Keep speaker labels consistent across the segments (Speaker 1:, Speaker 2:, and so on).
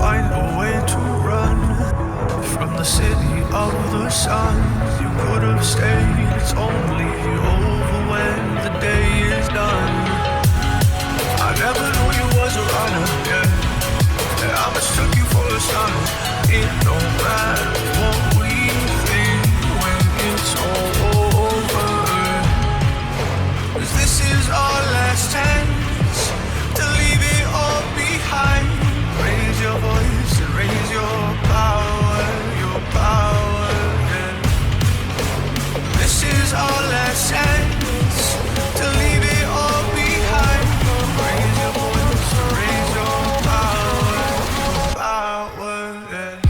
Speaker 1: find a way to run from the city of the sun. You could have stayed, it's only over when the day is done. I never knew you was a runner, yeah. I mistook you for a son. It don't matter what we think when it's all over. 'Cause this is our last chance to leave it all behind. Raise your voice and raise your power, yeah. This is our last chance to leave it all behind. Raise your voice and raise your power, yeah.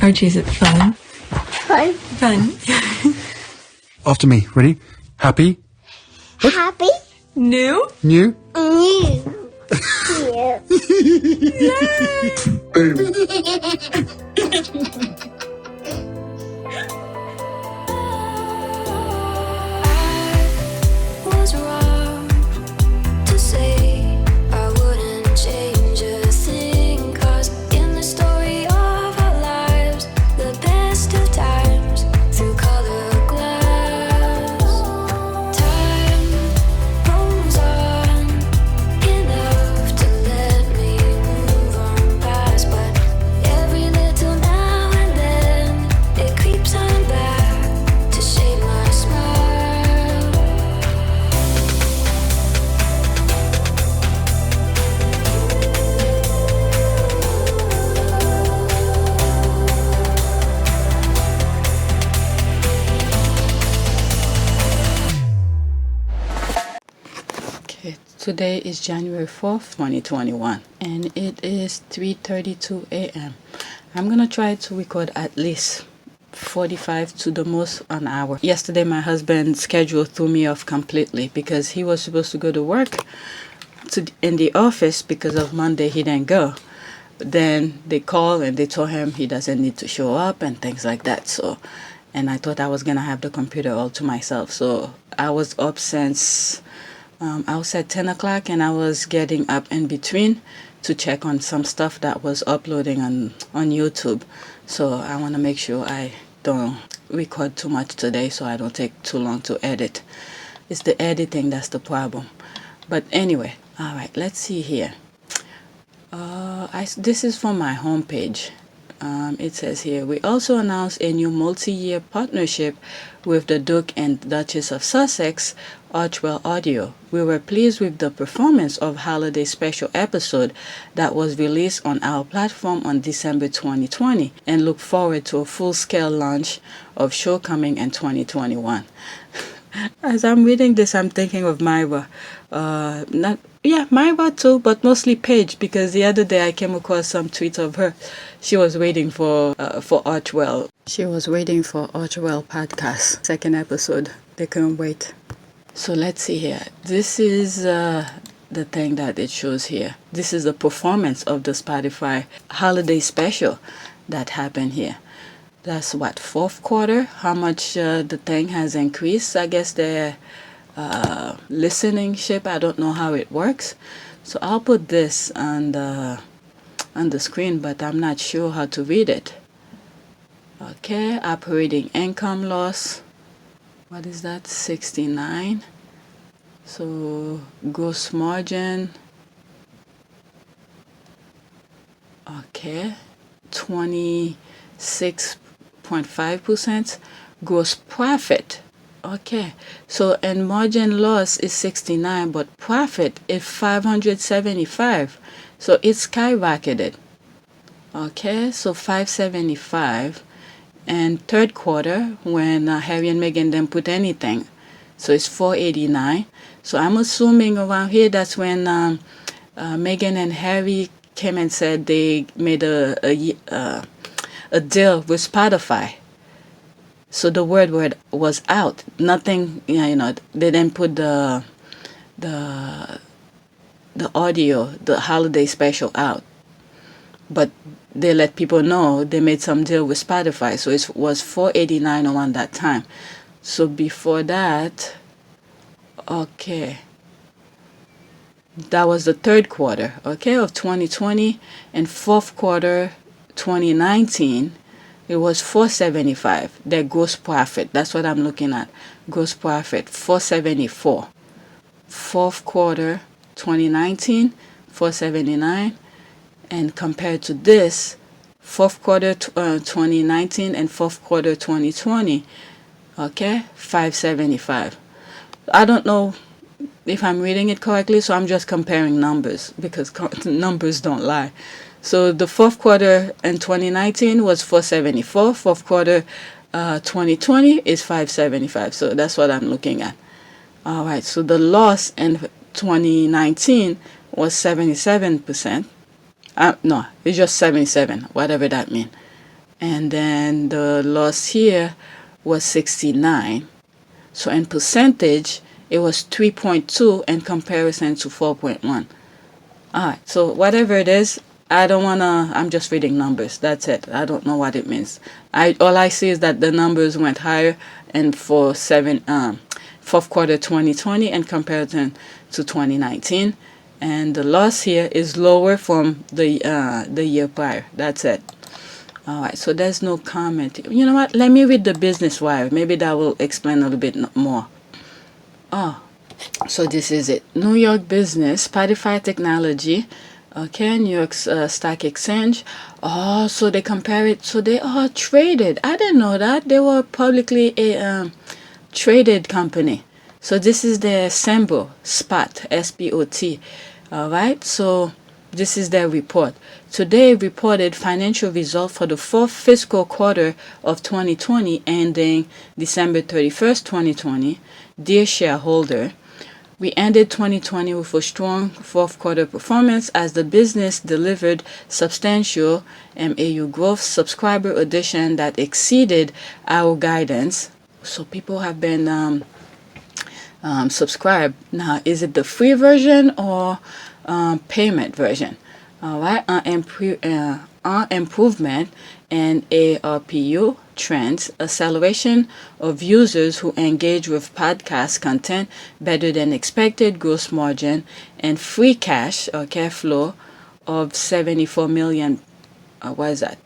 Speaker 2: Archie, is it fun?
Speaker 3: Fun.
Speaker 2: Fun.
Speaker 4: After me. Ready? Happy?
Speaker 3: Happy.
Speaker 2: New?
Speaker 4: New?
Speaker 3: New.
Speaker 5: Was wrong to say I wouldn't change a thing, 'cause in the story of our lives, the best of times through color glass, time rolls on enough to let me move on past, but every little now and then it creeps on back to shape my smile.
Speaker 6: Okay, today is January 4th, 2021, and it is 3:32 a.m. I'm gonna try to record at least 45 to the most an hour. Yesterday, my husband's schedule threw me off completely because he was supposed to go to work in the office because of Monday he didn't go. Then they called and they told him he doesn't need to show up and things like that. So, and I thought I was gonna have the computer all to myself. So I was up since I was at 10 o'clock, and I was getting up in between to check on some stuff that was uploading on YouTube. So I want to make sure I don't record too much today so I don't take too long to edit. It's the editing that's the problem. But anyway, all right, let's see here. This is from my homepage. It says here, we also announced a new multi-year partnership with the Duke and Duchess of Sussex, Archwell Audio. We were pleased with the performance of Holiday Special episode that was released on our platform on December 2020 and look forward to a full-scale launch of show coming in 2021. As I'm reading this, I'm thinking of Myra. Myra too, but mostly Paige, because the other day I came across some tweets of her. She was waiting for Archwell. She was waiting for Archwell podcast, second episode. They couldn't wait. So let's see here. This is the thing that it shows here. This is the performance of the Spotify holiday special that happened here. That's what, fourth quarter? How much the thing has increased? I guess the listening ship. I don't know how it works. So I'll put this on the screen, but I'm not sure how to read it. Okay, operating income loss. what is that? 69. So gross margin, okay, 26.5%. Gross profit, okay, so and margin loss is 69, but profit is 575, so it skyrocketed. Okay, so 575. And third quarter, when Harry and Meghan didn't put anything, so it's 489. So I'm assuming around here that's when Meghan and Harry came and said they made a deal with Spotify. So the word was out. Nothing, they didn't put the audio, the holiday special out, but they let people know they made some deal with Spotify. So it was 489 around that time. So before that, okay, that was the third quarter, okay, of 2020, and fourth quarter 2019, it was 475. Their gross profit, that's what I'm looking at. Gross profit 474. Fourth quarter 2019, 479, and compared to this, fourth quarter 2019 and fourth quarter 2020, okay, 575. I don't know if I'm reading it correctly, so I'm just comparing numbers because numbers don't lie. So the fourth quarter in 2019 was 474. Fourth quarter 2020 is 575. So that's what I'm looking at. All right. So the loss in 2019 was 77%. No, it's just 77, whatever that means. And then the loss here was 69. So in percentage, it was 3.2 in comparison to 4.1. All right. So whatever it is, I'm just reading numbers. That's it. I don't know what it means. All I see is that the numbers went higher and for fourth quarter 2020 in comparison to 2019. And the loss here is lower from the year prior. That's it. All right, so there's no comment. You know what? Let me read the Business Wire. Maybe that will explain a little bit more. Oh, so this is it. New York Business, Spotify Technology, okay, New York Stock Exchange. Oh, so they compare it. So they are traded. I didn't know that. They were publicly a traded company. So this is their symbol, SPOT, S-P-O-T. All right, so this is their report. Today reported financial results for the fourth fiscal quarter of 2020 ending December 31st, 2020. Dear shareholder, we ended 2020 with a strong fourth quarter performance as the business delivered substantial MAU growth, subscriber addition that exceeded our guidance. So people have been subscribed. Now, is it the free version or payment version? All right, improvement in ARPU trends, acceleration of users who engage with podcast content better than expected, gross margin, and free cash or cash flow of 74 million. What is that?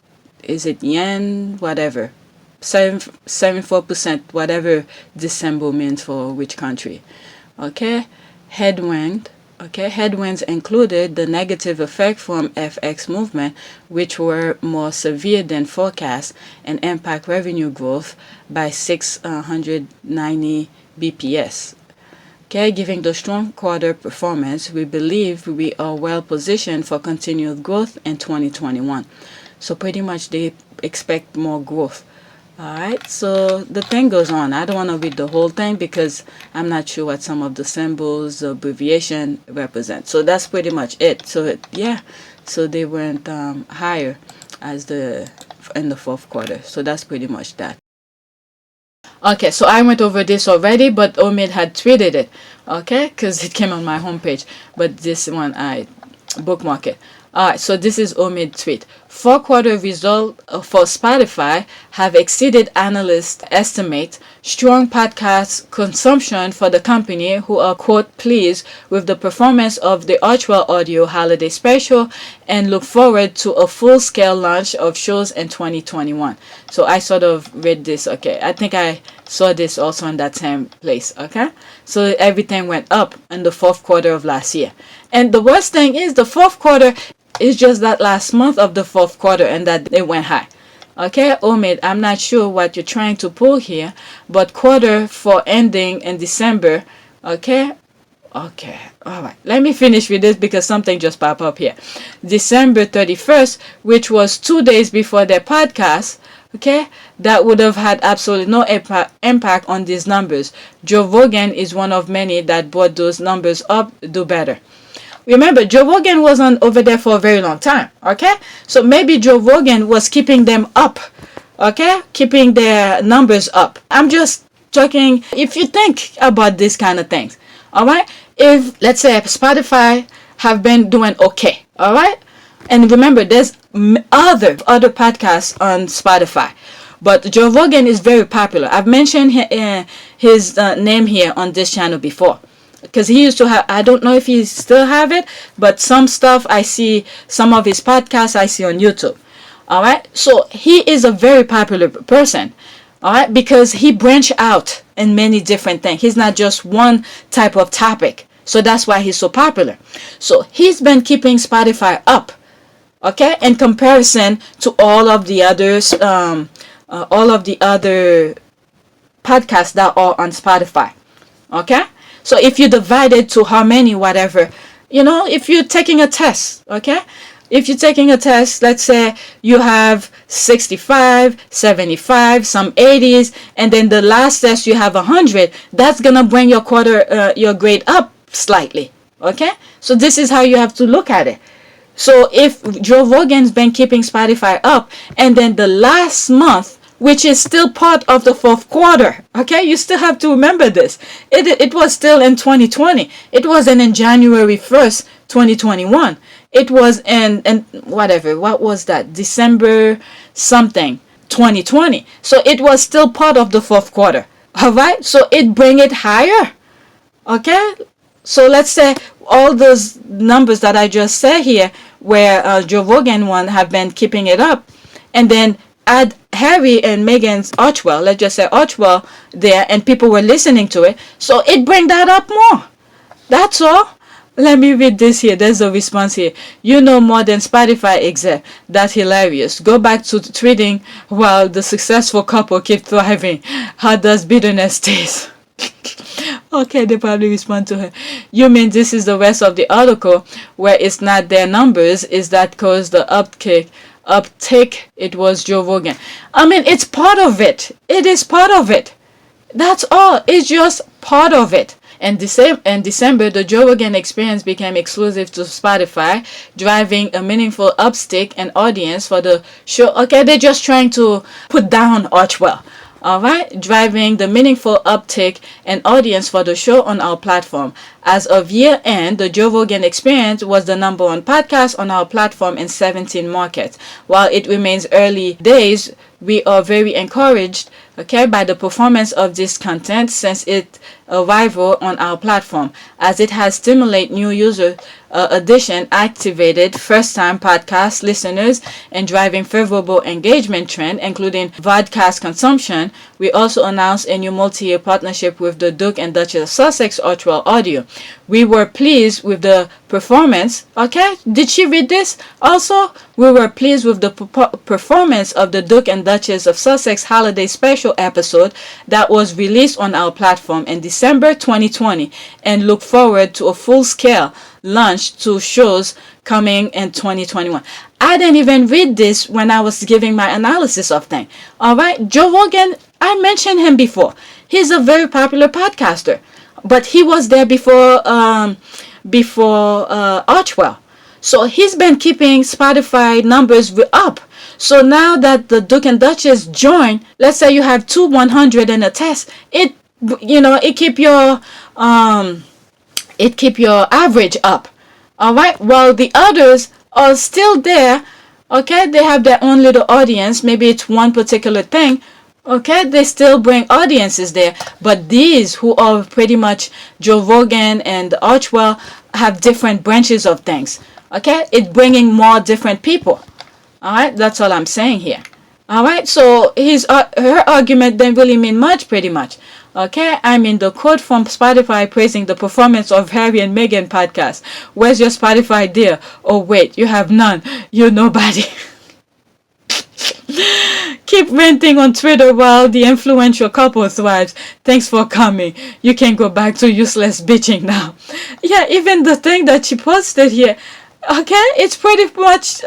Speaker 6: Is it yen? Whatever. 74%, whatever this symbol means for which country. Okay, headwinds included the negative effect from FX movement, which were more severe than forecast and impact revenue growth by 690 BPS. Okay, given the strong quarter performance, we believe we are well positioned for continued growth in 2021. So pretty much they expect more growth. All right, so the thing goes on. I don't want to read the whole thing because I'm not sure what some of the symbols, abbreviation represent. So that's pretty much it. So so they went higher in the fourth quarter. So that's pretty much that. Okay, so I went over this already, but Omid had tweeted it. Okay, because it came on my homepage. But this one I bookmark it. Alright, so this is Omid tweet. Fourth quarter results for Spotify have exceeded analyst estimates. Strong podcast consumption for the company, who are, quote, pleased with the performance of the Archwell Audio holiday special and look forward to a full-scale launch of shows in 2021. So I sort of read this. Okay, I think I saw this also in that same place. Okay, so everything went up in the fourth quarter of last year. And the worst thing is the fourth quarter is just that last month of the fourth quarter, and that it went high. Okay, Omid, I'm not sure what you're trying to pull here, but quarter for ending in December. Okay, all right, let me finish with this because something just popped up here. December 31st, which was 2 days before their podcast. Okay, that would have had absolutely no impact on these numbers. Joe Rogan is one of many that brought those numbers up, do better. Remember, Joe Rogan wasn't over there for a very long time. Okay, so maybe Joe Rogan was keeping them up. Okay, keeping their numbers up. I'm just talking, if you think about these kind of things. All right, if let's say Spotify have been doing okay. All right, and remember, there's other podcasts on Spotify, but Joe Rogan is very popular. I've mentioned his name here on this channel before, because he used to have, I don't know if he still have it, but some stuff I see, some of his podcasts I see on YouTube. All right, so he is a very popular person. All right, because he branched out in many different things. He's not just one type of topic, so that's why he's so popular. So he's been keeping Spotify up, okay, in comparison to all of the others, all of the other podcasts that are on Spotify. Okay, so if you divide it to how many, whatever, if you're taking a test, okay, if you're taking a test, let's say you have 65, 75, some 80s, and then the last test you have 100, that's gonna bring your your grade up slightly. Okay, so this is how you have to look at it. So if Joe Rogan's been keeping Spotify up, and then the last month, which is still part of the fourth quarter, okay, you still have to remember this. It was still in 2020. It wasn't in January 1st, 2021. It was in whatever, what was that? December something, 2020. So it was still part of the fourth quarter. All right, so it bring it higher. Okay, so let's say all those numbers that I just said here, where Joe Rogan one have been keeping it up, and then add Harry and Meghan's Archwell, let's just say Archwell there, and people were listening to it, so it bring that up more. That's all. Let me read this here. There's a response here. You know more than Spotify exec. That's hilarious. Go back to tweeting while the successful couple keep thriving. How does bitterness taste? Okay, they probably respond to her. You mean this is the rest of the article where it's not their numbers? Is that cause the uptick? It was Joe Rogan. I mean, it's part of it. It is part of it. That's all. It's just part of it. In December, the Joe Rogan Experience became exclusive to Spotify, driving a meaningful uptick in audience for the show. Okay, they're just trying to put down Archwell. All right, driving the meaningful uptick in audience for the show on our platform. As of year end, the Joe Rogan Experience was the #1 podcast on our platform in 17 markets. While it remains early days, we are very encouraged, okay, by the performance of this content since its arrival on our platform, as it has stimulated new user addition, activated first-time podcast listeners, and driving favorable engagement trend, including vodcast consumption. We also announced a new multi-year partnership with the Duke and Duchess of Sussex Archwell Audio. We were pleased with the performance. Okay, did she read this? Also, we were pleased with the performance of the Duke and Duchess of Sussex holiday special episode that was released on our platform in December 2020, and look forward to a full-scale launch to shows coming in 2021. I didn't even read this when I was giving my analysis of things. All right, Joe Rogan, I mentioned him before. He's a very popular podcaster, but he was there before Archwell. So he's been keeping Spotify numbers up. So now that the Duke and Duchess join, let's say you have 100 in a test, it keep your average up. All right, while the others are still there. Okay, they have their own little audience. Maybe it's one particular thing. Okay, they still bring audiences there, but these who are pretty much Joe Rogan and Archwell have different branches of things. Okay, it's bringing more different people. All right, that's all I'm saying here. All right, so her argument didn't really mean much, pretty much. Okay, I mean the quote from Spotify praising the performance of Harry and Meghan podcast. Where's your Spotify dear? Oh wait, you have none. You're nobody. Keep ranting on Twitter while the influential couple thrives. Thanks for coming. You can go back to useless bitching now. Yeah, even the thing that she posted here, okay, it's pretty much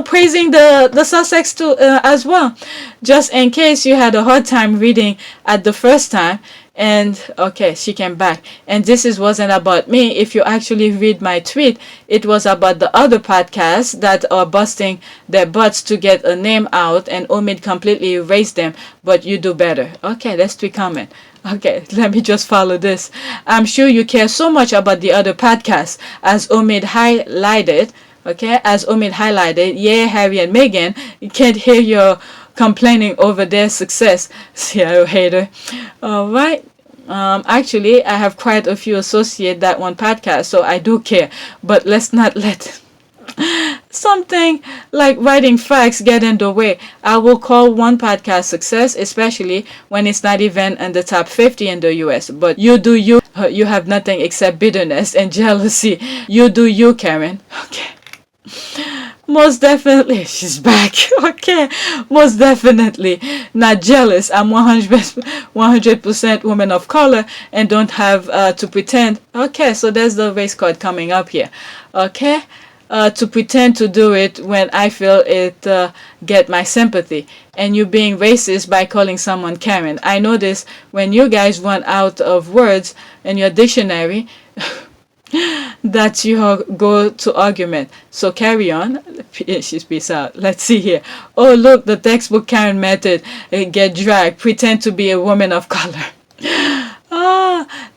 Speaker 6: praising the Sussex too as well. Just in case you had a hard time reading at the first time. And okay, she came back. And wasn't about me. If you actually read my tweet, it was about the other podcasts that are busting their butts to get a name out, and Omid completely erased them. But you do better. Okay, let's tweet comment. Okay, let me just follow this. I'm sure you care so much about the other podcasts, as Omid highlighted. Okay, as Omid highlighted, yeah, Harry and Meghan, you can't hear your complaining over their success. See, I hater. All right. Actually, I have quite a few associate that one podcast, so I do care. But let's not let something like writing facts get in the way. I will call one podcast success, especially when it's not even in the top 50 in the US. But you do you. You have nothing except bitterness and jealousy. You do you, Karen. Okay. Most definitely, she's back. Okay, most definitely not jealous. I'm 100% woman of color and don't have to pretend. Okay, so there's the race card coming up here. Okay, to pretend to do it when I feel it get my sympathy. And you being racist by calling someone Karen. I know this when you guys run out of words in your dictionary. That you go to argument. So carry on. She's peace out. Let's see here. Oh look, the textbook Karen method. Get dragged. Pretend to be a woman of color.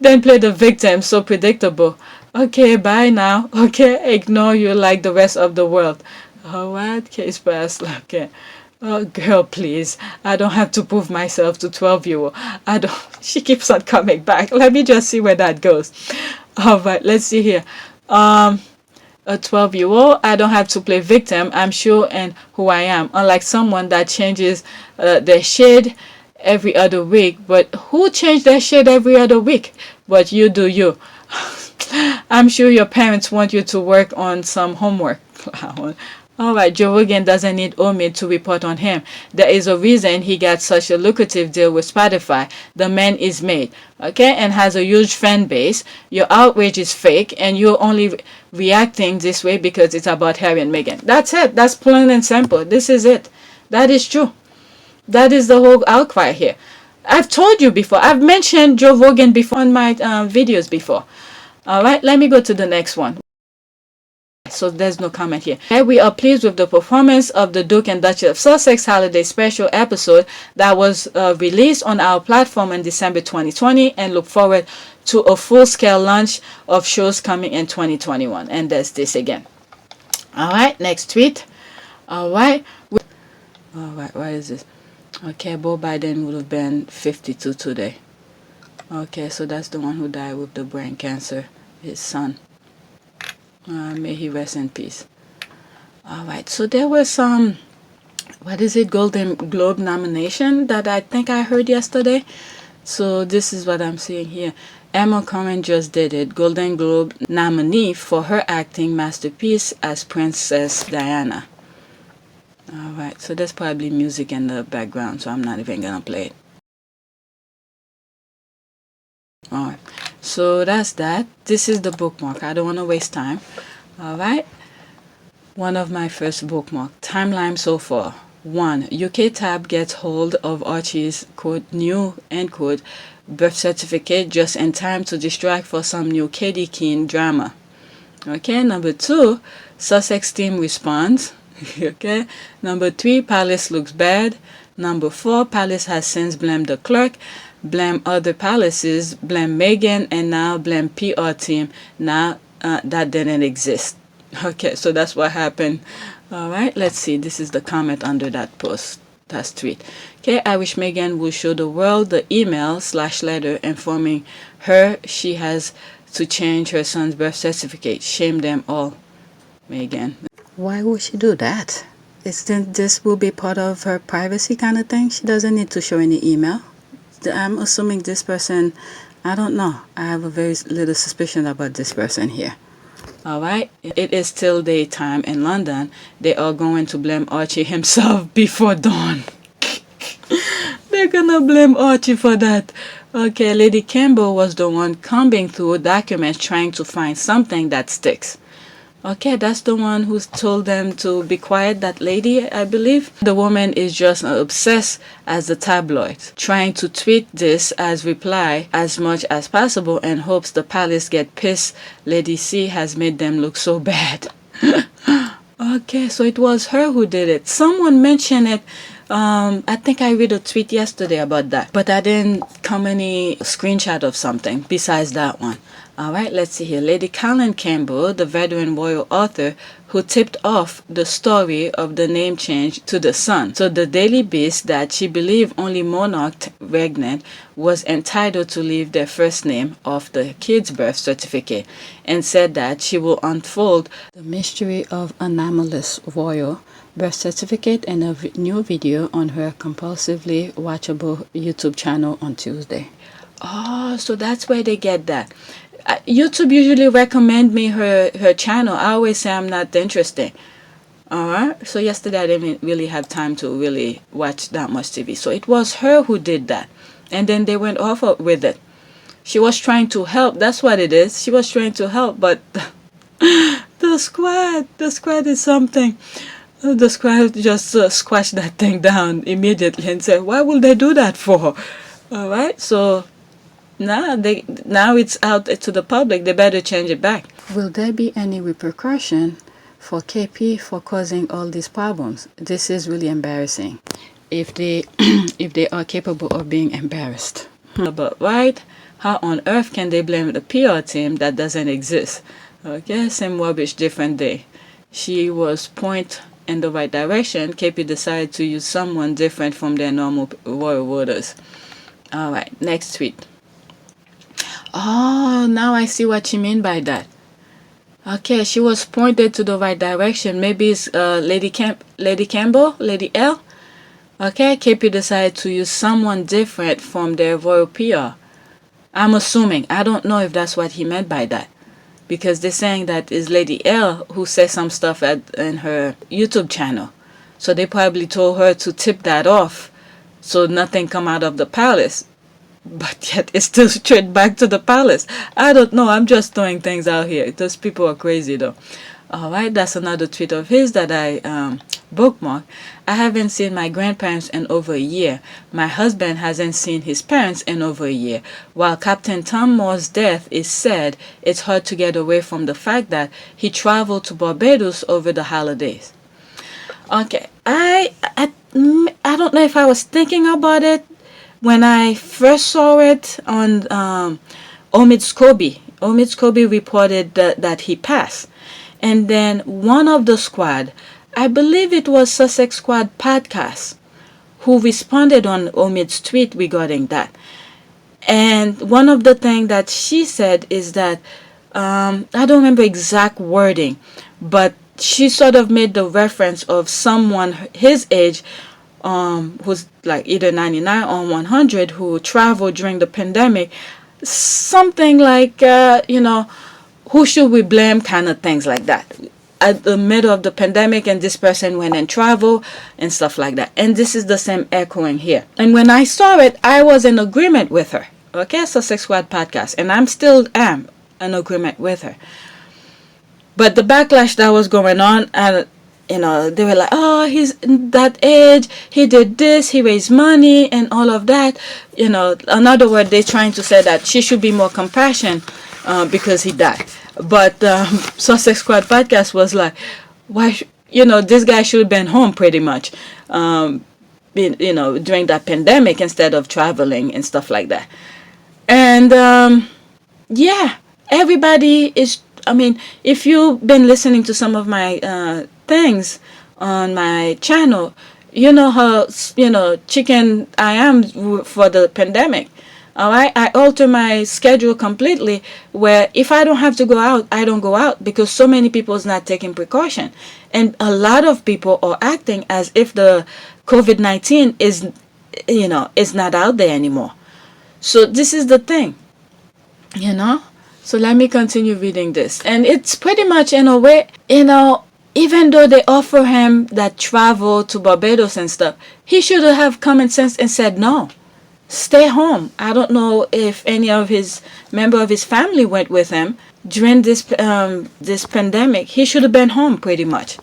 Speaker 6: Then play the victim. So predictable. Okay, bye now. Okay, ignore you like the rest of the world. Alright, case passed. Okay. Oh girl, please. I don't have to prove myself to 12-year-old. I don't. She keeps on coming back. Let me just see where that goes. Alright, let's see here. A 12-year-old, I don't have to play victim. I'm sure in who I am. Unlike someone that changes their shade every other week. But who changed their shade every other week? But you do you. I'm sure your parents want you to work on some homework. Alright, Joe Rogan doesn't need Omid to report on him. There is a reason he got such a lucrative deal with Spotify. The man is made, okay, and has a huge fan base. Your outrage is fake, and you're only reacting this way because it's about Harry and Meghan. That's it. That's plain and simple. This is it. That is true. That is the whole outcry here. I've told you before. I've mentioned Joe Rogan before on my videos before. Alright, let me go to the next one. So there's no comment here. Okay, we are pleased with the performance of the Duke and Duchess of Sussex holiday special episode that was released on our platform in December 2020, and look forward to a full-scale launch of shows coming in 2021. And there's this again. Alright, next tweet. Alright, what is this? Okay, Joe Biden would have been 52 today. Okay, so that's the one who died with the brain cancer, his son. May he rest in peace. Alright, so there was some, Golden Globe nomination that I think I heard yesterday. So this is what I'm seeing here. Emma Corrin just did it. Golden Globe nominee for her acting masterpiece as Princess Diana. Alright, so there's probably music in the background, so I'm not even gonna play it. Alright, so that's that. This is the bookmark. I don't want to waste time. Alright, one of my first bookmark. Timeline so far. 1. UK tab gets hold of Archie's quote new end quote birth certificate just in time to distract for some new Katie Keene drama. Okay, number 2, Sussex team responds. Okay, number 3, Palace looks bad. Number 4, Palace has since blamed the clerk, blame other palaces, blame Meghan, and now blame PR team. Now that didn't exist. Okay, so that's what happened. Alright, let's see. This is the comment under that post. That's tweet. Okay, I wish Meghan would show the world the email/letter informing her she has to change her son's birth certificate. Shame them all. Meghan. Why would she do that? Isn't this will be part of her privacy kind of thing? She doesn't need to show any email. I'm assuming this person, I don't know. I have a very little suspicion about this person here. Alright, it is still daytime in London. They are going to blame Archie himself before dawn. They're gonna blame Archie for that. Okay, Lady Campbell was the one combing through documents trying to find something that sticks. Okay, that's the one who told them to be quiet, that lady, I believe. The woman is just obsessed as the tabloids, trying to tweet this as reply as much as possible and hopes the palace get pissed Lady C has made them look so bad. Okay, so it was her who did it. Someone mentioned it. I think I read a tweet yesterday about that, but I didn't come any screenshot of something besides that one. Alright, let's see here. Lady Colin Campbell, the veteran royal author who tipped off the story of the name change to the Sun. So the Daily Beast that she believed only monarch regnant was entitled to leave their first name off the kid's birth certificate, and said that she will unfold the mystery of anomalous royal birth certificate in a new video on her compulsively watchable YouTube channel on Tuesday. Oh, so that's where they get that. YouTube usually recommend me her channel. I always say I'm not interested. Alright, so yesterday I didn't really have time to really watch that much TV. So it was her who did that. And then they went off with it. She was trying to help. That's what it is. She was trying to help, but the squad is something. The squad just squashed that thing down immediately and said, why will they do that for? Alright, so now it's out to the public. They better change it back. Will there be any repercussion for KP for causing all these problems? This is really embarrassing. If they if they are capable of being embarrassed. But right, how on earth can they blame the PR team that doesn't exist? Okay, same rubbish, different day. She was point in the right direction. KP decided to use someone different from their normal royal voters. Alright, next tweet. Oh, now I see what you mean by that. Okay, she was pointed to the right direction. Maybe it's Lady Campbell, Lady L. Okay, KP decided to use someone different from their royal PR. I'm assuming. I don't know if that's what he meant by that, because they're saying that is Lady L who says some stuff in her YouTube channel. So they probably told her to tip that off so nothing come out of the palace. But yet it's still straight back to the palace. I don't know. I'm just throwing things out here. Those people are crazy though. Alright, that's another tweet of his that I bookmarked. I haven't seen my grandparents in over a year. My husband hasn't seen his parents in over a year. While Captain Tom Moore's death is sad, it's hard to get away from the fact that he traveled to Barbados over the holidays. Okay, I don't know if I was thinking about it when I first saw it on Omid Scobie. Omid Scobie reported that he passed. And then one of the squad, I believe it was Sussex Squad podcast, who responded on Omid's tweet regarding that. And one of the things that she said is that, I don't remember exact wording, but she sort of made the reference of someone his age, who's like either 99 or 100, who traveled during the pandemic. Something like, who should we blame kind of things like that. At the middle of the pandemic, and this person went and traveled and stuff like that. And this is the same echoing here. And when I saw it, I was in agreement with her. Okay, Sussex Squad podcast. And I'm still am in agreement with her. But the backlash that was going on, and they were like, oh, he's that age, he did this, he raised money and all of that. In other words, they're trying to say that she should be more compassionate because he died. But Sussex Squad podcast was like, why, this guy should have been home pretty much, during that pandemic instead of traveling and stuff like that. And everybody is, if you've been listening to some of my things on my channel, you know how chicken I am for the pandemic. All right, I alter my schedule completely where if I don't have to go out, I don't go out because so many people is not taking precaution. And a lot of people are acting as if the COVID-19 is not out there anymore. So this is the thing, you know. So let me continue reading this. And it's pretty much in a way, even though they offer him that travel to Barbados and stuff, he should have common sense and said no. Stay home. I don't know if any of his member of his family went with him during this pandemic. He should have been home pretty much.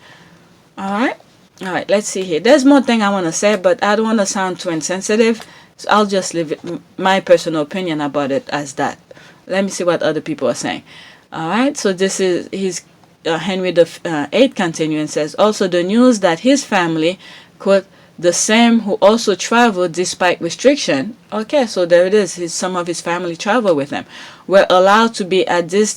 Speaker 6: All right. Let's see here. There's more thing I want to say, but I don't want to sound too insensitive. So I'll just leave it, my personal opinion about it as that. Let me see what other people are saying. All right. So this is Henry the Eighth continuing says also the news that his family, quote, the same who also traveled despite restriction. Okay, so there it is. Some of his family traveled with him. Were allowed to be at this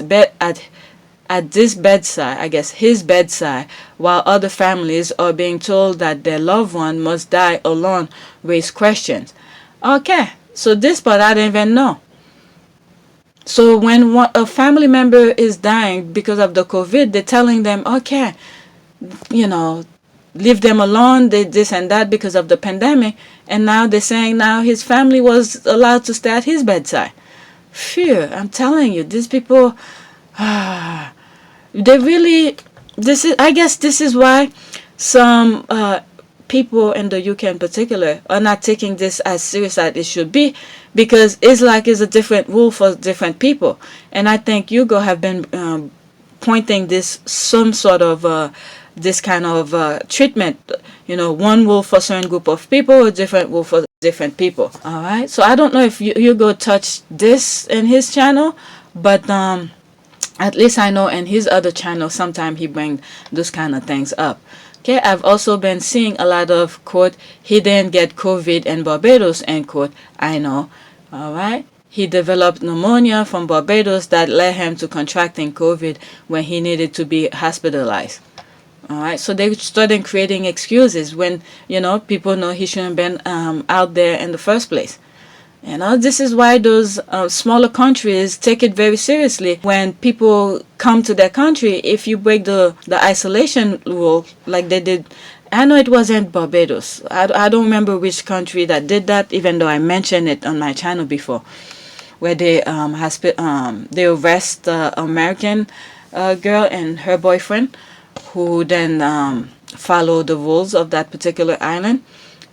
Speaker 6: bedside, I guess his bedside, while other families are being told that their loved one must die alone. Raise questions. Okay, so this part I didn't even know. So when a family member is dying because of the COVID, they're telling them, okay, leave them alone, this and that because of the pandemic. And now they're saying now his family was allowed to stay at his bedside. Phew, I'm telling you, these people, they really, I guess this is why some people in the UK in particular are not taking this as serious as it should be, because it's like it's a different rule for different people. And I think Hugo have been pointing this some sort of this kind of treatment, one rule for a certain group of people, a different rule for different people. All right, so I don't know if Hugo touched this in his channel, but at least I know in his other channel sometimes he brings those kind of things up. Okay, I've also been seeing a lot of, quote, he didn't get COVID in Barbados, end quote. I know. All right. He developed pneumonia from Barbados that led him to contracting COVID when he needed to be hospitalized. All right. So they started creating excuses when, people know he shouldn't have been out there in the first place. This is why those smaller countries take it very seriously. When people come to their country, if you break the isolation rule like they did, I know it wasn't Barbados. I don't remember which country that did that, even though I mentioned it on my channel before, where they they arrest the American girl and her boyfriend, who then follow the rules of that particular island.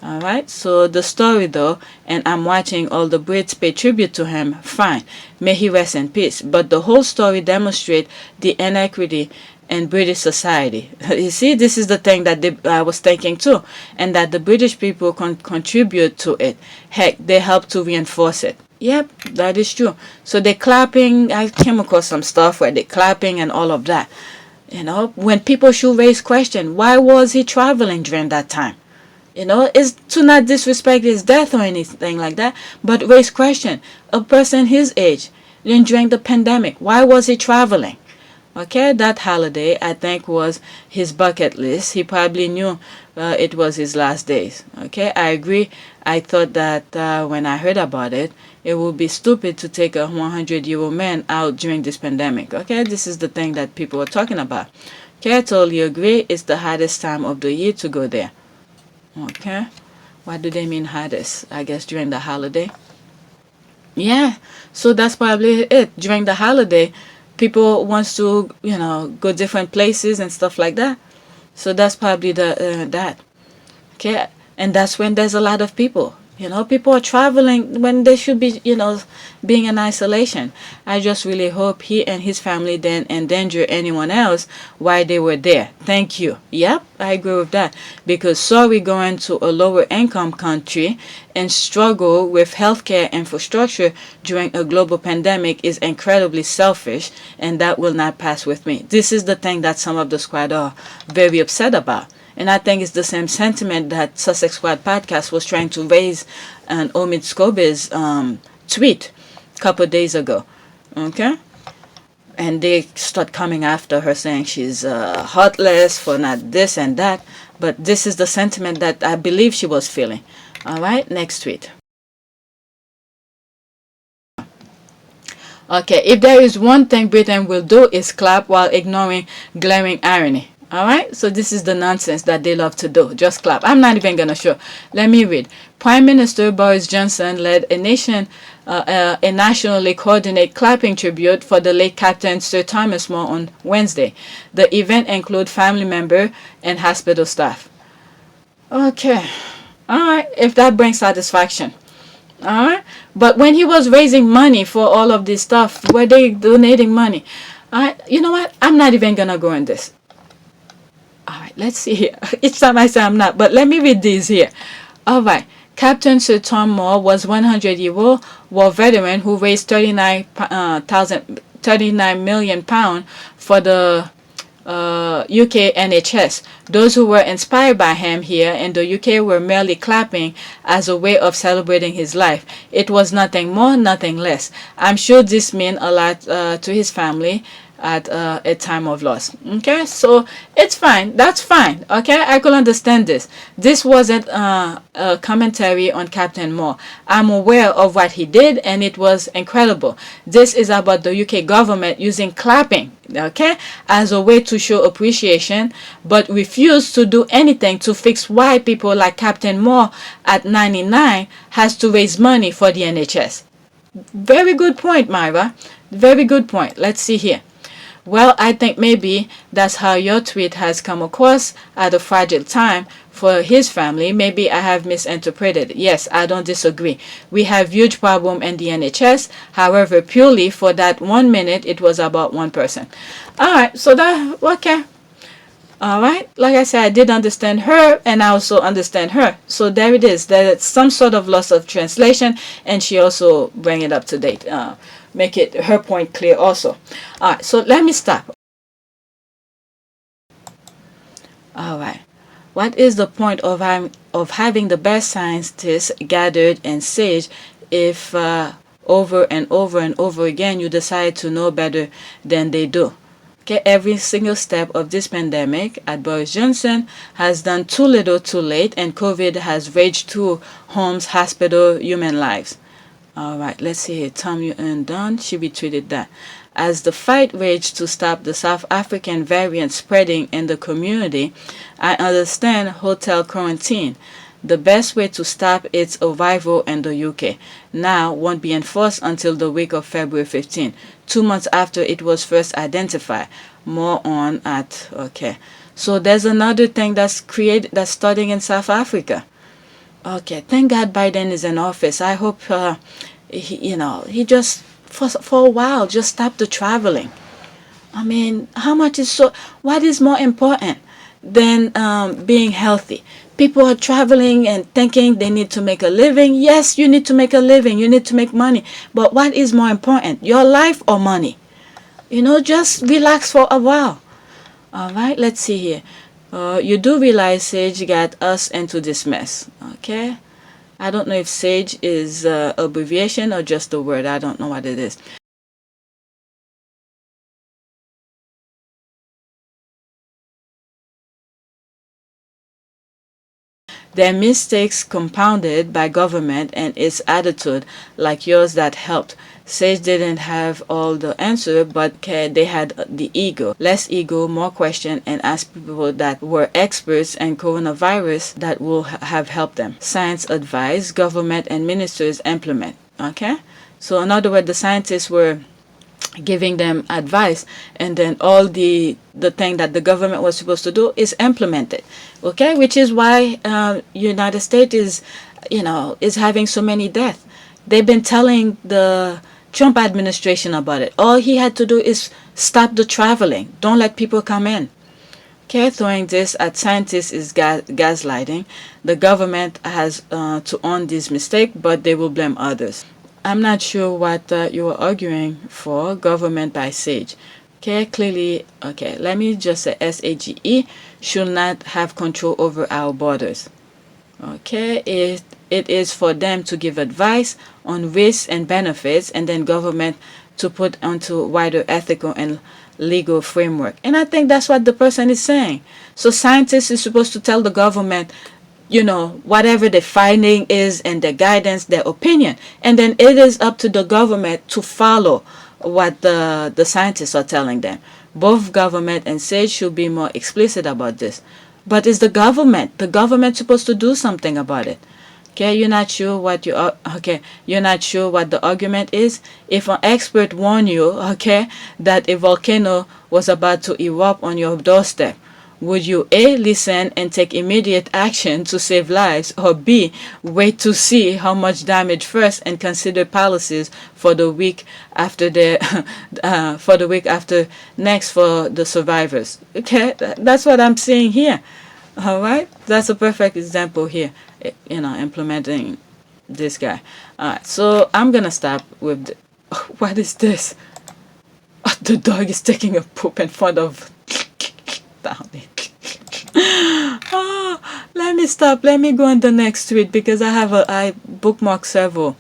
Speaker 6: All right, so the story though, and I'm watching all the Brits pay tribute to him, fine, may he rest in peace, but the whole story demonstrates the inequity in British society. You see, this is the thing that I was thinking too, and that the British people contribute to it. Heck, they help to reinforce it. Yep, that is true. So they're clapping. I came across some stuff where they're clapping and all of that. When people should raise question, why was he traveling during that time? Is to not disrespect his death or anything like that, but raise question. A person his age, during the pandemic, why was he traveling? Okay, that holiday, I think, was his bucket list. He probably knew it was his last days. Okay, I agree. I thought that when I heard about it, it would be stupid to take a 100-year-old man out during this pandemic. Okay, this is the thing that people are talking about. Okay, I totally agree. It's the hardest time of the year to go there. Okay, what do they mean hardest? I guess during the holiday. Yeah, so that's probably it. During the holiday, people wants to go different places and stuff like that. So that's probably that. Okay, and that's when there's a lot of people. People are traveling when they should be, being in isolation. I just really hope he and his family didn't endanger anyone else while they were there. Thank you. Yep, I agree with that. Because sorry, going to a lower income country and struggle with healthcare infrastructure during a global pandemic is incredibly selfish, and that will not pass with me. This is the thing that some of the squad are very upset about. And I think it's the same sentiment that Sussex Squad Podcast was trying to raise on Omid Skobe's tweet a couple of days ago. Okay? And they start coming after her saying she's heartless for not this and that. But this is the sentiment that I believe she was feeling. All right? Next tweet. Okay, if there is one thing Britain will do is clap while ignoring glaring irony. Alright, so this is the nonsense that they love to do. Just clap. I'm not even gonna show. Let me read. Prime Minister Boris Johnson led a nationally coordinated clapping tribute for the late Captain Sir Thomas More on Wednesday. The event included family members and hospital staff. Okay, alright, if that brings satisfaction. Alright, but when he was raising money for all of this stuff, were they donating money? Alright, you know what? I'm not even gonna go in this. Alright, let's see here. Each time I say I'm not, but let me read these here. Alright, Captain Sir Tom Moore was 100-year-old war veteran who raised 39 million pounds for the UK NHS. Those who were inspired by him here in the UK were merely clapping as a way of celebrating his life. It was nothing more, nothing less. I'm sure this meant a lot to his family at a time of loss. Okay, so it's fine. That's fine. Okay, I could understand this. This wasn't a commentary on Captain Moore. I'm aware of what he did, and it was incredible. This is about the UK government using clapping, okay, as a way to show appreciation, but refuse to do anything to fix why people like Captain Moore at 99 has to raise money for the NHS. Very good point, Myra. Very good point. Let's see here. Well, I think maybe that's how your tweet has come across at a fragile time for his family. Maybe I have misinterpreted. Yes, I don't disagree. We have huge problem in the NHS. However, purely for that 1 minute, it was about one person. All right, so that, okay. All right, like I said, I did understand her, and I also understand her. So there it is. There's some sort of loss of translation, and she also bring it up to date. Make it her point clear also. All right, so let me stop. All right, what is the point of having the best scientists gathered in SAGE if over and over and over again you decide to know better than they do? Okay, every single step of this pandemic at Boris Johnson has done too little too late, and COVID has raged through homes, hospital, human lives. All right, let's see here. Tom and Don, she retweeted that. As the fight raged to stop the South African variant spreading in the community, I understand hotel quarantine. The best way to stop its arrival in the UK now won't be enforced until the week of February 15, 2 months after it was first identified. More on at, okay. So there's another thing that's starting in South Africa. Okay, thank God Biden is in office. I hope, he just, for a while, just stop the traveling. I mean, what is more important than being healthy? People are traveling and thinking they need to make a living. Yes, you need to make a living. You need to make money. But what is more important, your life or money? Just relax for a while. All right, let's see here. You do realize SAGE got us into this mess, okay? I don't know if SAGE is abbreviation or just a word. I don't know what it is. Their mistakes compounded by government and its attitude, like yours, that helped. SAGE didn't have all the answer, but they had the ego. Less ego, more question, and ask people that were experts in coronavirus that will have helped them. Science advise, government and ministers implement. Okay? So in other words, the scientists were giving them advice, and then all the thing that the government was supposed to do is implemented. Okay? Which is why United States is having so many deaths. They've been telling the Trump administration about it. All he had to do is stop the traveling. Don't let people come in. Okay, throwing this at scientists is gaslighting. The government has to own this mistake, but they will blame others. I'm not sure what you are arguing for. Government by SAGE. Okay, clearly, okay, let me just say SAGE should not have control over our borders. Okay, it is for them to give advice on risks and benefits, and then government to put onto wider ethical and legal framework. And I think that's what the person is saying. So scientists is supposed to tell the government, whatever the finding is and the guidance, their opinion. And then it is up to the government to follow what the scientists are telling them. Both government and SAGE should be more explicit about this. But it's the government supposed to do something about it. Okay, you're not sure what you're not sure what the argument is. If an expert warn you, that a volcano was about to erupt on your doorstep, would you A, listen and take immediate action to save lives, or B, wait to see how much damage first and consider policies for the week after next for the survivors? Okay, that's what I'm saying here. All right, that's a perfect example here. Implementing this guy. All right, so I'm gonna stop with what is this? The dog is taking a poop in front of down it. Let me stop. Let me go on the next tweet because I bookmarked several.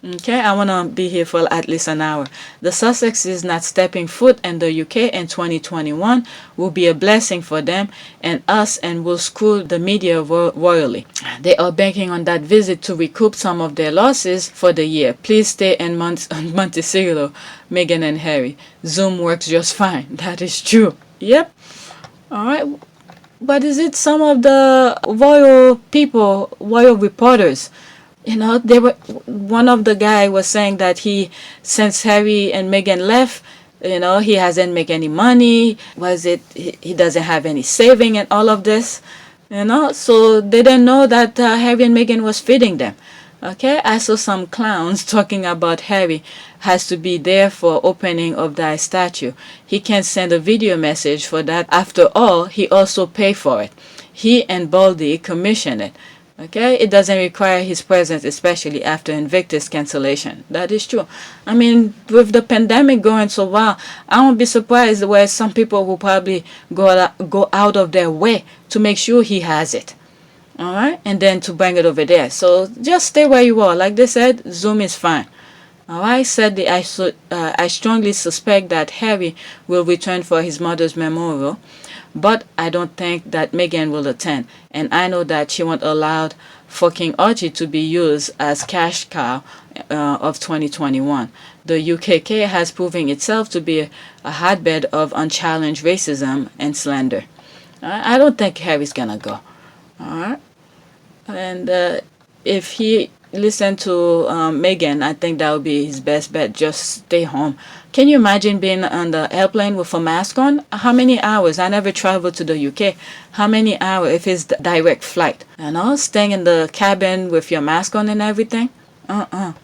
Speaker 6: Okay, I want to be here for at least an hour. The Sussex is not stepping foot in the UK in 2021 will be a blessing for them and us and will school the media royally. They are banking on that visit to recoup some of their losses for the year. Please stay in Monticello, Meghan and Harry. Zoom works just fine. That is true. Yep. All right. But is it some of the royal reporters? They were. One of the guy was saying that since Harry and Meghan left, he hasn't made any money. He doesn't have any saving and all of this, So they didn't know that Harry and Meghan was feeding them. Okay, I saw some clowns talking about Harry has to be there for opening of that statue. He can send a video message for that. After all, he also paid for it. He and Baldy commissioned it. Okay, it doesn't require his presence, especially after Invictus cancellation. That is true. I mean, with the pandemic going so well, I won't be surprised where some people will probably go out of their way to make sure he has it. All right, and then to bring it over there. So just stay where you are. Like they said, Zoom is fine. All right, sadly, I strongly suspect that Harry will return for his mother's memorial. But I don't think that Meghan will attend. And I know that she won't allow for King Archie to be used as cash cow of 2021. The UKK has proven itself to be a hotbed of unchallenged racism and slander. I don't think Harry's going to go. All right. And if he listen to Meghan, I think that would be his best bet. Just stay home. Can you imagine being on the airplane with a mask on? How many hours? I never traveled to the UK. How many hours if it's the direct flight? Staying in the cabin with your mask on and everything? I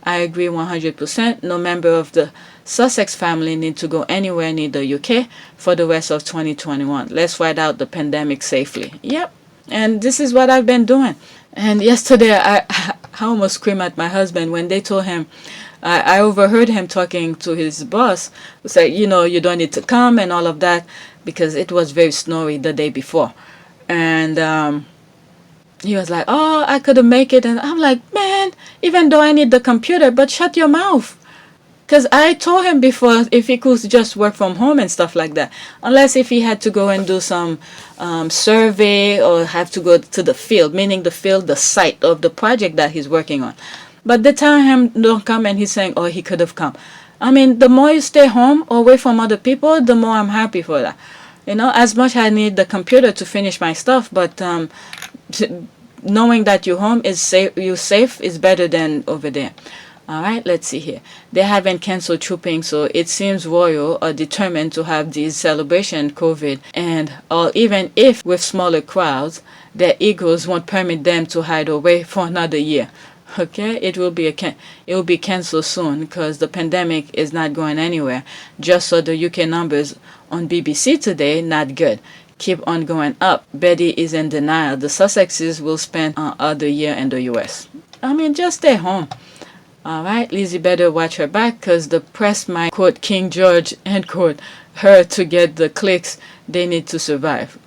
Speaker 6: agree 100%. No member of the Sussex family need to go anywhere near the UK for the rest of 2021. Let's ride out the pandemic safely. Yep. And this is what I've been doing. And yesterday, I almost screamed at my husband when they told him, I overheard him talking to his boss, who said, you don't need to come and all of that, because it was very snowy the day before. And he was like, oh, I couldn't make it. And I'm like, man, even though I need the computer, but shut your mouth. Because I told him before if he could just work from home and stuff like that. Unless if he had to go and do some survey or have to go to the field, meaning the site of the project that he's working on. But they tell him don't come and he's saying, oh, he could have come. I mean, the more you stay home or away from other people, the more I'm happy for that. As much I need the computer to finish my stuff, but knowing that you're home you're safe is better than over there. All right, let's see here. They haven't canceled trooping, so it seems royal are determined to have these celebration COVID, or even if with smaller crowds, their egos won't permit them to hide away for another year. Okay, it will be canceled soon because the pandemic is not going anywhere. Just saw the UK numbers on BBC today, not good. Keep on going up. Betty is in denial. The Sussexes will spend another year in the US. I mean, just stay home. All right, Lizzie better watch her back because the press might quote King George and quote her to get the clicks they need to survive.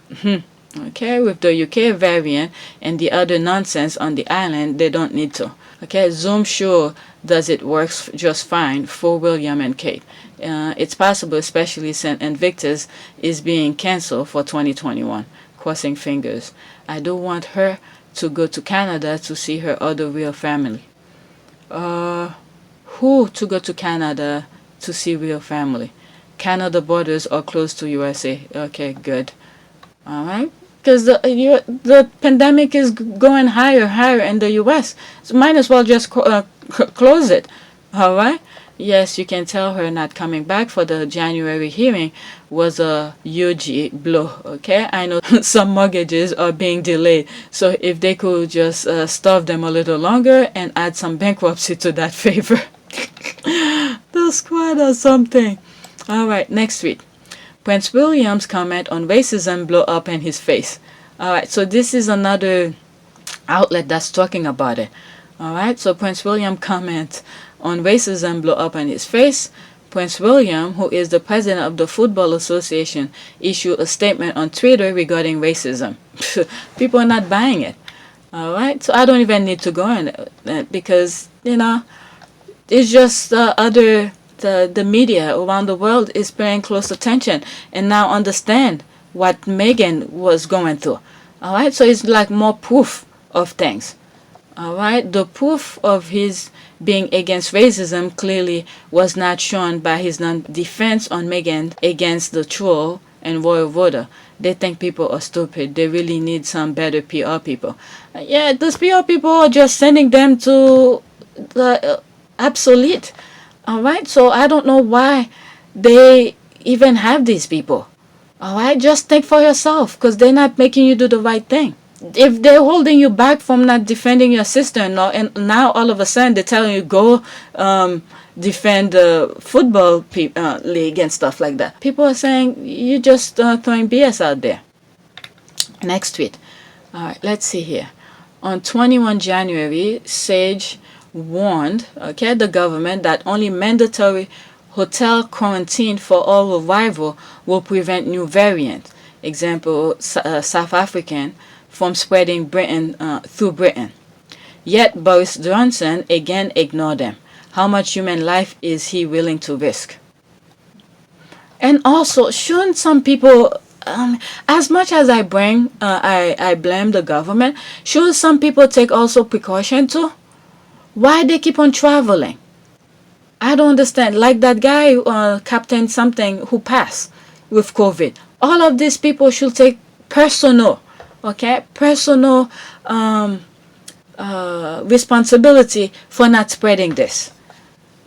Speaker 6: Okay, with the UK variant and the other nonsense on the island, they don't need to. Okay, Zoom sure does it works just fine for William and Kate. It's possible, especially since Invictus is being cancelled for 2021. Crossing fingers. I don't want her to go to Canada to see her other real family. Who to go to Canada to see real family. Canada borders are close to USA. Okay, good. All right. Because the pandemic is going higher in the U.S. So might as well just close it. All right. Yes, you can tell her not coming back for the January hearing was a huge blow. Okay, I know some mortgages are being delayed, so if they could just starve them a little longer and add some bankruptcy to that favor, the squad or something. All right, next week. Prince William's comment on racism blow up in his face. All right, so this is another outlet that's talking about it. All right, so Prince William comment on racism blow up in his face. Prince William, who is the president of the Football Association, issued a statement on Twitter regarding racism. People are not buying it. All right, so I don't even need to go in it because, you know, it's just the media around the world is paying close attention and now understand what Meghan was going through. All right, so it's like more proof of things. All right, the proof of his being against racism clearly was not shown by his non-defense on Meghan against the troll and royal voter. They think people are stupid. They really need some better PR people. Yeah, those PR people are just sending them to the obsolete. All right, so I don't know why they even have these people. All right, just think for yourself because they're not making you do the right thing. If they're holding you back from not defending your sister and now all of a sudden they're telling you go defend the football league and stuff like that. People are saying you're just throwing BS out there. Next tweet. All right, let's see here. On 21 January, Sage warned the government that only mandatory hotel quarantine for all arrival will prevent new variant. Example, South African from spreading through Britain. Yet Boris Johnson again ignored them. How much human life is he willing to risk? And also, shouldn't some people, as much as I blame the government, should some people take also precaution too? Why they keep on traveling? I don't understand. Like that guy, Captain something, who passed with COVID. All of these people should take personal responsibility for not spreading this.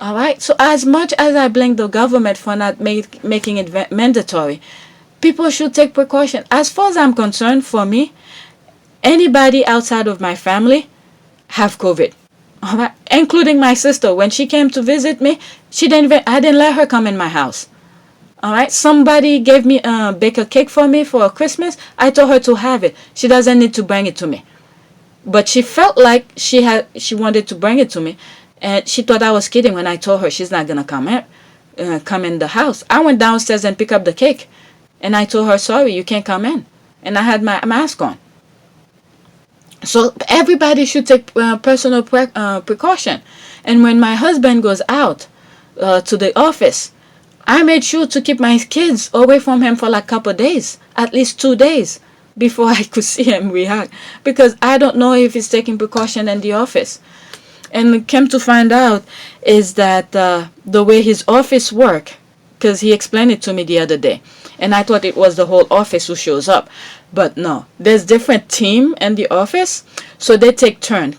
Speaker 6: All right, so as much as I blame the government for not making it mandatory, people should take precaution. As far as I'm concerned, for me, anybody outside of my family have COVID. All right, including my sister. When she came to visit me, I didn't let her come in my house. All right, somebody gave me bake a cake for me for Christmas. I told her to have it. She doesn't need to bring it to me. But she felt like she wanted to bring it to me, and she thought I was kidding when I told her she's not gonna come in the house. I went downstairs and picked up the cake, and I told her, sorry, you can't come in, and I had my mask on. So everybody should take personal precaution. And when my husband goes out to the office, I made sure to keep my kids away from him for like a couple of days, at least 2 days, before I could see him react. Because I don't know if he's taking precaution in the office. And came to find out is that the way his office work, because he explained it to me the other day, and I thought it was the whole office who shows up. But no, there's different team in the office, so they take turn.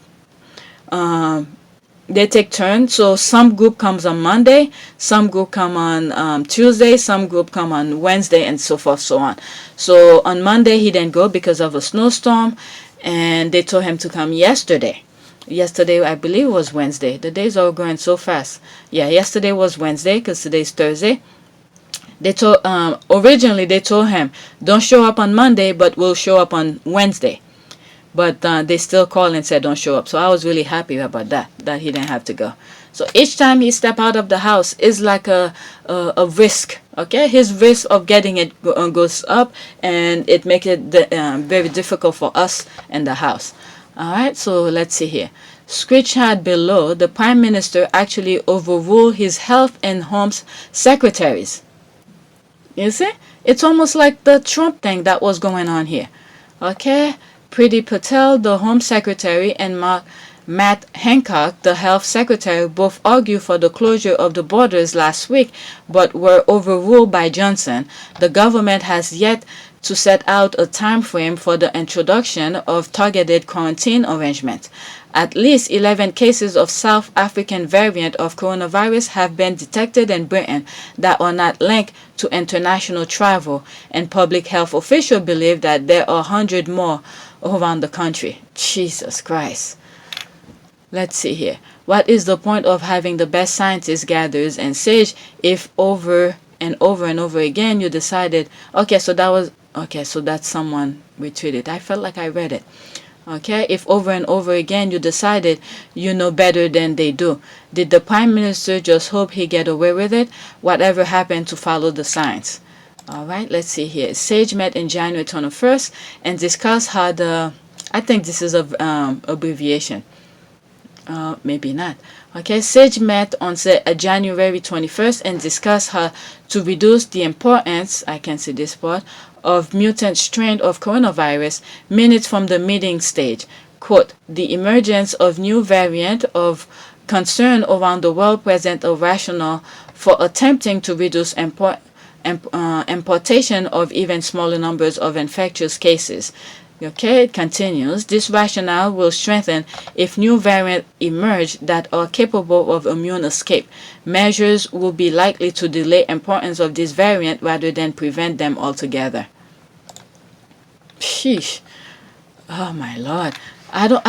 Speaker 6: So some group comes on Monday, some group come on Tuesday, some group come on Wednesday, and so forth, so on. So on Monday he didn't go because of a snowstorm, and they told him to come yesterday. Yesterday, I believe, was Wednesday. The days are going so fast. Yeah, yesterday was Wednesday because today's Thursday. They told originally they told him don't show up on Monday, but we'll show up on Wednesday. But they still called and said don't show up. So I was really happy about that he didn't have to go. So each time he step out of the house is like a risk. Okay, his risk of getting it goes up, and it makes it very difficult for us in the house. All right, so let's see here. Screenshot below, the Prime Minister actually overruled his health and home secretaries. You see? It's almost like the Trump thing that was going on here. Okay? Priti Patel, the Home Secretary, and Mark Matt Hancock, the health secretary, both argued for the closure of the borders last week, but were overruled by Johnson. The government has yet to set out a time frame for the introduction of targeted quarantine arrangements. At least 11 cases of South African variant of coronavirus have been detected in Britain that are not linked to international travel, and public health officials believe that there are 100 more around the country. Jesus Christ. Let's see here. What is the point of having the best scientists gathered and sage if over and over and over again you decided, okay, so that's someone retweeted. I felt like I read it. Okay, if over and over again you decided you know better than they do. Did the Prime Minister just hope he get away with it? Whatever happened to follow the science? All right, let's see here. SAGE met in January 21st and discussed how I think this is a abbreviation. Maybe not. Okay, SAGE met on January 21st and discussed how to reduce the importance, I can see this part, of mutant strain of coronavirus. Minutes from the meeting stage, quote, the emergence of new variant of concern around the world present a rationale for attempting to reduce importation of even smaller numbers of infectious cases. Okay, it continues. This rationale will strengthen if new variants emerge that are capable of immune escape. Measures will be likely to delay importance of this variant rather than prevent them altogether. Sheesh. Oh my Lord. I don't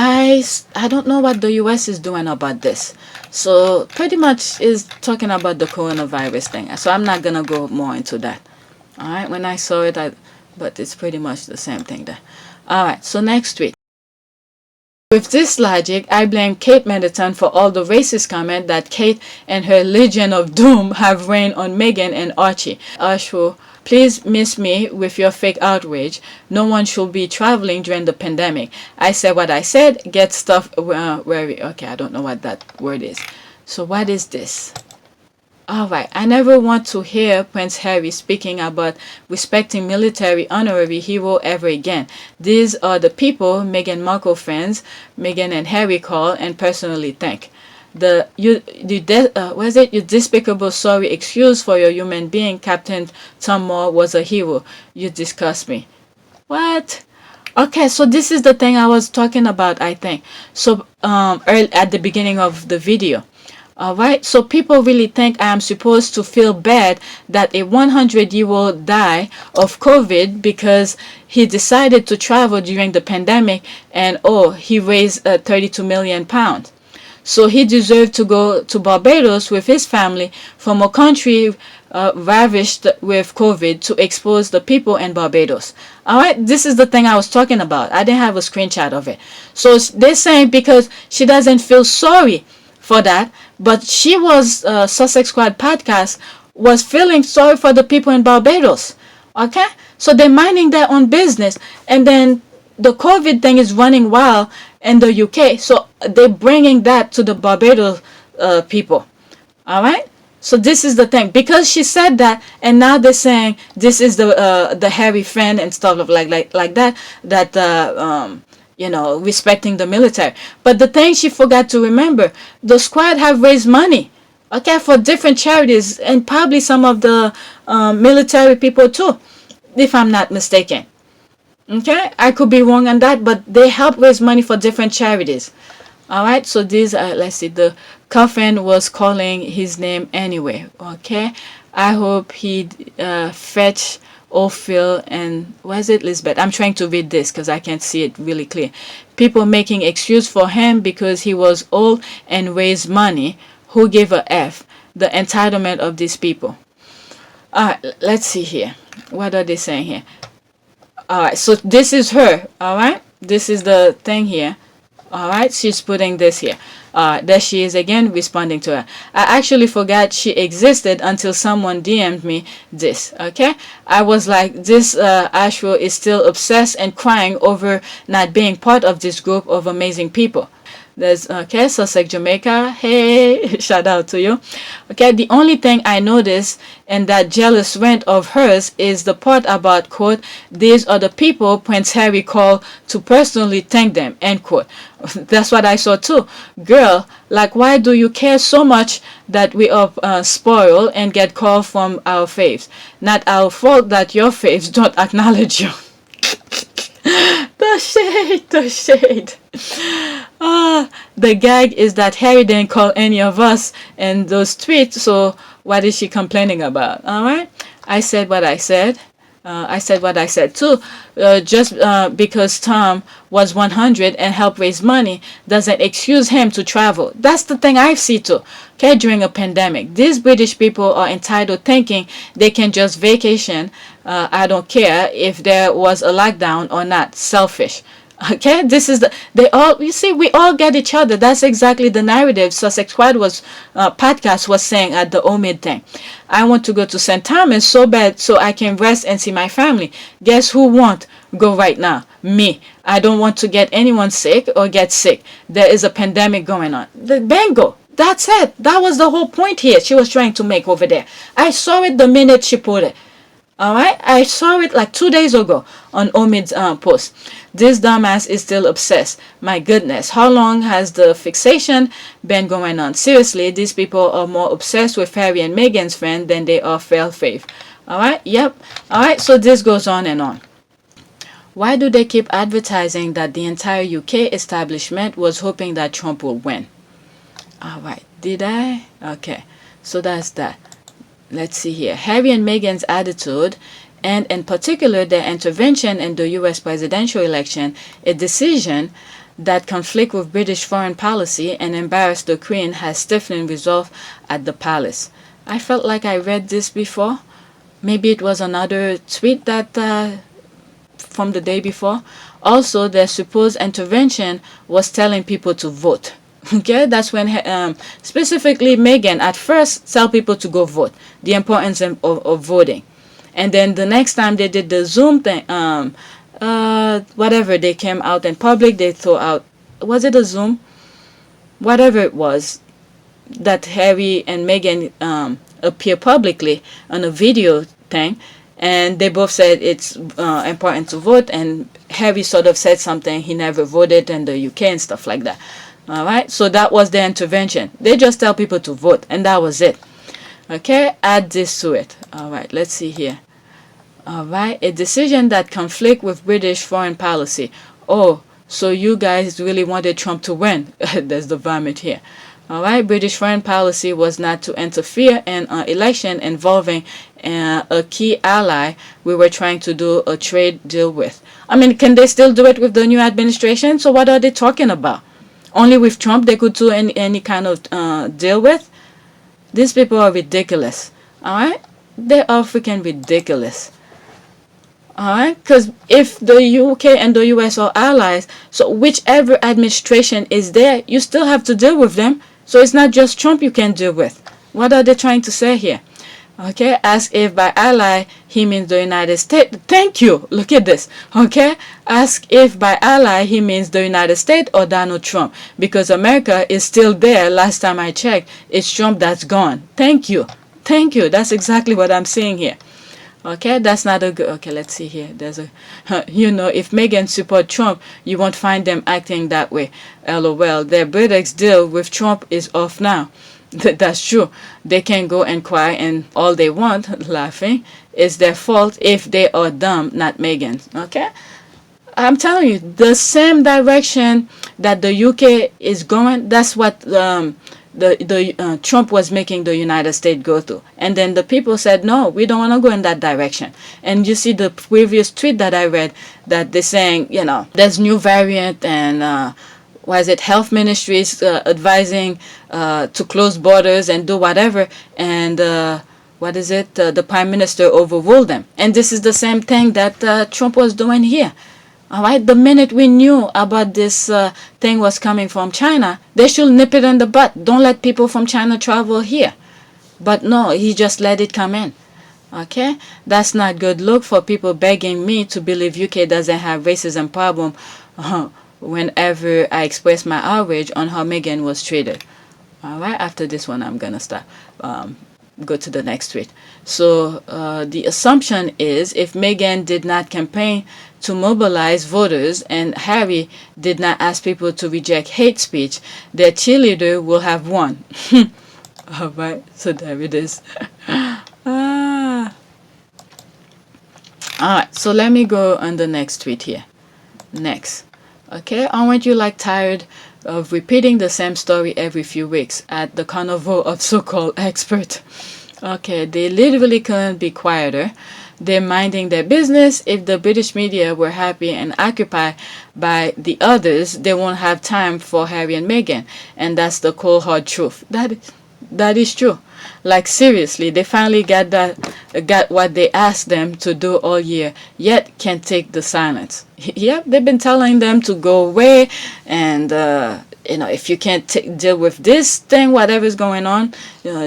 Speaker 6: know what the US is doing about this. So pretty much is talking about the coronavirus thing. So I'm not gonna go more into that. Alright, when I saw it, but it's pretty much the same thing there. Alright, so next week. With this logic, I blame Kate Middleton for all the racist comment that Kate and her Legion of Doom have rained on Meghan and Archie. Ashwo, please miss me with your fake outrage. No one should be traveling during the pandemic. I said what I said. Get stuff wary. Okay, I don't know what that word is. So what is this? Alright, I never want to hear Prince Harry speaking about respecting military honorary hero ever again. These are the people Meghan Markle fans, Meghan and Harry call and personally thank. You despicable sorry excuse for your human being, Captain Tom Moore was a hero. You disgust me. What? Okay, so this is the thing I was talking about, I think. So early at the beginning of the video. Alright, so people really think I am supposed to feel bad that a 100-year-old died of COVID because he decided to travel during the pandemic and he raised 32 million pounds. So he deserved to go to Barbados with his family from a country ravished with COVID to expose the people in Barbados. Alright, this is the thing I was talking about. I didn't have a screenshot of it. So they're saying because she doesn't feel sorry for that, but she was Sussex Squad podcast was feeling sorry for the people in Barbados. Okay, so they're minding their own business, and then the COVID thing is running wild in the UK, so they're bringing that to the Barbados people. All right, so this is the thing, because she said that, and now they're saying this is the hairy friend and stuff like that respecting the military. But the thing she forgot to remember, the squad have raised money, okay, for different charities and probably some of the military people too, if I'm not mistaken. Okay, I could be wrong on that, but they help raise money for different charities. All right, so these let's see, the coffin was calling his name anyway. Okay, I hope he fetch Ophil and was it Lisbeth? I'm trying to read this because I can't see it really clear. People making excuse for him because he was old and raised money. Who gave a F? The entitlement of these people. Alright, let's see here. What are they saying here? Alright, so this is her. Alright, this is the thing here. Alright, she's putting this here. There she is again responding to her. I actually forgot she existed until someone DM'd me this. Okay, I was like, this Ashro is still obsessed and crying over not being part of this group of amazing people. There's okay, Sussex, Jamaica. Hey, shout out to you. Okay, the only thing I noticed in that jealous rant of hers is the part about, quote, these are the people Prince Harry called to personally thank them, end quote. That's what I saw too. Girl, like, why do you care so much that we are spoiled and get called from our faves? Not our fault that your faves don't acknowledge you. The shade, the shade. The gag is that Harry didn't call any of us in those tweets, so what is she complaining about? All right, I said what I said. I said what I said too. Just because Tom was 100 and helped raise money doesn't excuse him to travel. That's the thing I see too. Okay, during a pandemic, these British people are entitled thinking they can just vacation. I don't care if there was a lockdown or not. Selfish. Okay, this is they all, you see, we all get each other. That's exactly the narrative Sussex Squad was podcast was saying at the Omid thing. I want to go to St. Thomas so bad so I can rest and see my family. Guess who won't go right now? Me. I don't want to get anyone sick or get sick. There is a pandemic going on. The bingo. That's it. That was the whole point here she was trying to make over there. I saw it the minute she put it. All right, I saw it like 2 days ago on Omid's post. This dumbass is still obsessed. My goodness, how long has the fixation been going on? Seriously, these people are more obsessed with Harry and Meghan's friend than they are fail-faith. All right, yep. All right, so this goes on and on. Why do they keep advertising that the entire UK establishment was hoping that Trump will win? All right, did I? Okay, so that's that. Let's see here. Harry and Meghan's attitude, and in particular their intervention in the US presidential election, a decision that conflict with British foreign policy and embarrass the Queen, has stiffening resolve at the palace. I felt like I read this before. Maybe it was another tweet that from the day before. Also, their supposed intervention was telling people to vote. Okay, that's when specifically Meghan at first tell people to go vote, the importance of voting, and then the next time they did the Zoom thing, whatever, they came out in public, they threw out, was it a Zoom, whatever it was, that Harry and Meghan appear publicly on a video thing, and they both said it's important to vote, and Harry sort of said something, he never voted in the UK and stuff like that. All right, so that was their intervention. They just tell people to vote, and that was it. Okay, add this to it. All right, let's see here. All right, a decision that conflict with British foreign policy. Oh, so you guys really wanted Trump to win. There's the vomit here. All right, British foreign policy was not to interfere in an election involving a key ally we were trying to do a trade deal with. I mean, can they still do it with the new administration? So what are they talking about? Only with Trump they could do any kind of deal with? These people are ridiculous. Alright? They are freaking ridiculous. Alright? Because if the UK and the US are allies, so whichever administration is there, you still have to deal with them. So it's not just Trump you can deal with. What are they trying to say here? Okay, ask if by ally he means the United States. Thank you. Look at this. Okay, ask if by ally he means the United States or Donald Trump, because America is still there. Last time I checked, it's Trump that's gone. Thank you. Thank you. That's exactly what I'm saying here. Okay, that's not a good. Okay, let's see here. There's a, you know, if Meghan support Trump, you won't find them acting that way. LOL. Their Brexit deal with Trump is off now. That's true. They can go and cry and all they want, laughing. It's their fault if they are dumb, not Meghan's. Okay? I'm telling you, the same direction that the UK is going, that's what Trump was making the United States go to. And then the people said, no, we don't want to go in that direction. And you see the previous tweet that I read, that they're saying, you know, there's new variant and was it health ministries advising to close borders and do whatever, and what is it, the prime minister overruled them. And this is the same thing that Trump was doing here. All right, the minute we knew about this thing was coming from China, they should nip it in the butt. Don't let people from China travel here. But no, he just let it come in. Okay, that's not good look for people begging me to believe UK doesn't have racism problem whenever I expressed my outrage on how Meghan was treated. All right, after this one, I'm gonna stop. Go to the next tweet. So the assumption is if Meghan did not campaign to mobilize voters and Harry did not ask people to reject hate speech, their cheerleader will have won. All right, so there it is. All right, so let me go on the next tweet here. Next. Okay, aren't you like tired of repeating the same story every few weeks at the Carnival of so-called experts? Okay, they literally couldn't be quieter. They're minding their business. If the British media were happy and occupied by the others, they won't have time for Harry and Meghan. And that's the cold hard truth. That is true. Like seriously, they finally got what they asked them to do all year, yet can't take the silence. Yep, they've been telling them to go away, and if you can't deal with this thing, whatever's going on,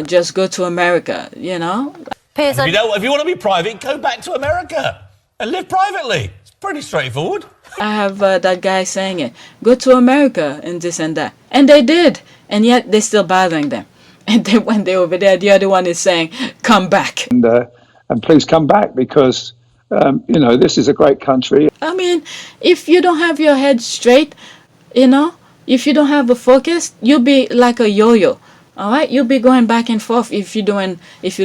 Speaker 6: just go to America.
Speaker 7: If you want to be private, go back to America and live privately. It's pretty straightforward.
Speaker 6: I have that guy saying it. Go to America and this and that, and they did, and yet they're still bothering them. And then when they're over there, the other one is saying, come back.
Speaker 8: And please come back because, this is a great country.
Speaker 6: I mean, if you don't have your head straight, if you don't have a focus, you'll be like a yo-yo. All right? You'll be going back and forth if you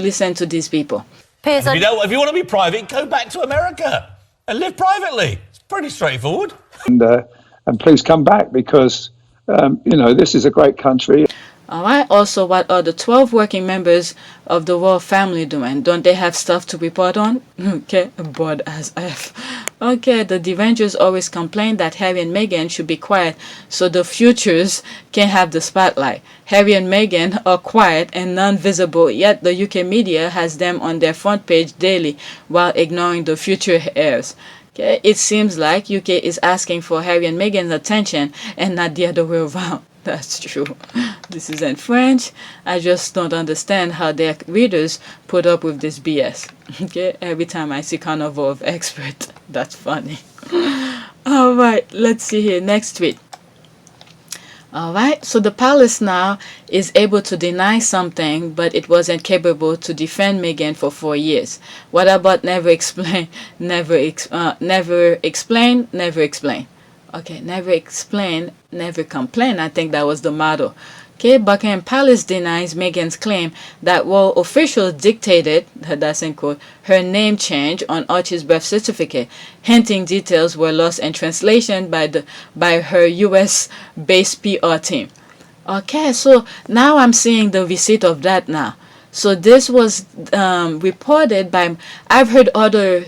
Speaker 6: listen to these people.
Speaker 7: If you want to be private, go back to America and live privately. It's pretty straightforward.
Speaker 8: And please come back because, this is a great country.
Speaker 6: All right. Also, what are the 12 working members of the royal family doing? Don't they have stuff to report on? Okay, bored as F. Okay, the derangers always complain that Harry and Meghan should be quiet so the futures can have the spotlight. Harry and Meghan are quiet and non-visible, yet the UK media has them on their front page daily while ignoring the future heirs. Okay, it seems like UK is asking for Harry and Meghan's attention and not the other way around. That's true. This is in French. I just don't understand how their readers put up with this BS. Okay, every time I see Carnival of Expert, that's funny. All right, let's see here. Next tweet. All right, so the palace now is able to deny something, but it wasn't capable to defend Meghan for 4 years. What about never explain, never explain, never explain? Okay, never explain, never complain. I think that was the motto. Okay, Buckingham Palace denies Meghan's claim that royal officials dictated, that's in quote, her name change on Archie's birth certificate, hinting details were lost in translation by her US-based PR team. Okay, so now I'm seeing the receipt of that now. So this was reported by, I've heard other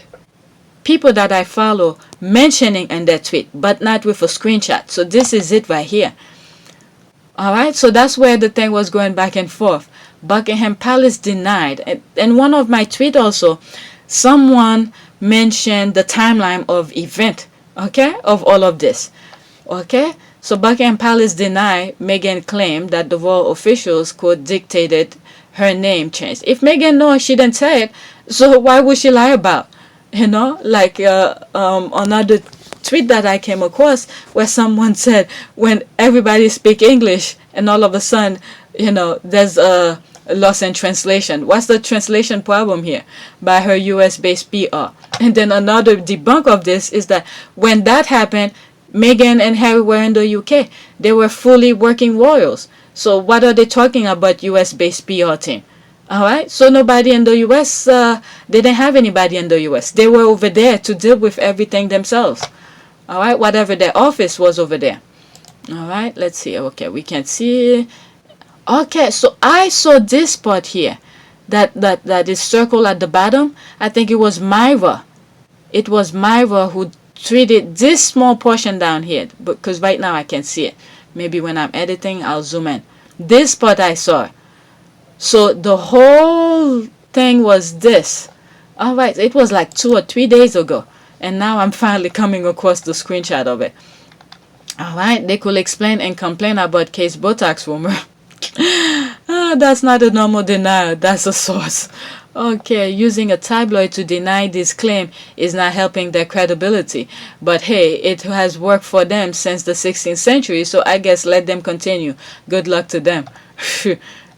Speaker 6: people that I follow mentioning in their tweet, but not with a screenshot. So this is it right here. All right, so that's where the thing was going back and forth. Buckingham Palace denied. And one of my tweets also, someone mentioned the timeline of event, okay, of all of this. Okay, so Buckingham Palace denied Meghan claim that the royal officials could dictated her name change. If Meghan knows she didn't say it, so why would she lie about? Like another tweet that I came across where someone said when everybody speak English and all of a sudden, there's a loss in translation. What's the translation problem here? By her US-based PR. And then another debunk of this is that when that happened, Meghan and Harry were in the UK. They were fully working royals. So what are they talking about US-based PR team? All right, so nobody in the U.S., they didn't have anybody in the U.S. They were over there to deal with everything themselves. All right, whatever their office was over there. All right, let's see. Okay, we can see. Okay, so I saw this part here that is circled at the bottom. I think it was Myra. It was Myra who tweeted this small portion down here because right now I can see it. Maybe when I'm editing, I'll zoom in. This part I saw. So the whole thing was this. All right, it was like 2 or 3 days ago. And now I'm finally coming across the screenshot of it. All right, they could explain and complain about case Botox rumor. That's not a normal denial. That's a source. Okay, using a tabloid to deny this claim is not helping their credibility. But hey, it has worked for them since the 16th century, so I guess let them continue. Good luck to them.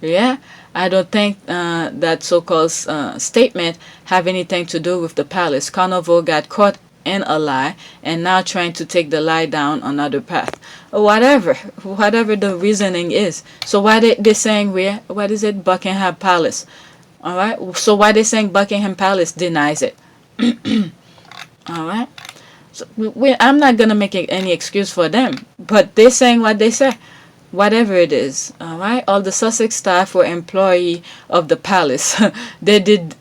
Speaker 6: Yeah, I don't think that so-called statement have anything to do with the palace. Carnival got caught in a lie and now trying to take the lie down another path. Whatever the reasoning is. So why they saying what is it, Buckingham Palace? All right. So why they saying Buckingham Palace denies it? All right. So I'm not gonna make any excuse for them, but they're saying what they say. Whatever it is, all right. All the Sussex staff were employee of the palace. They did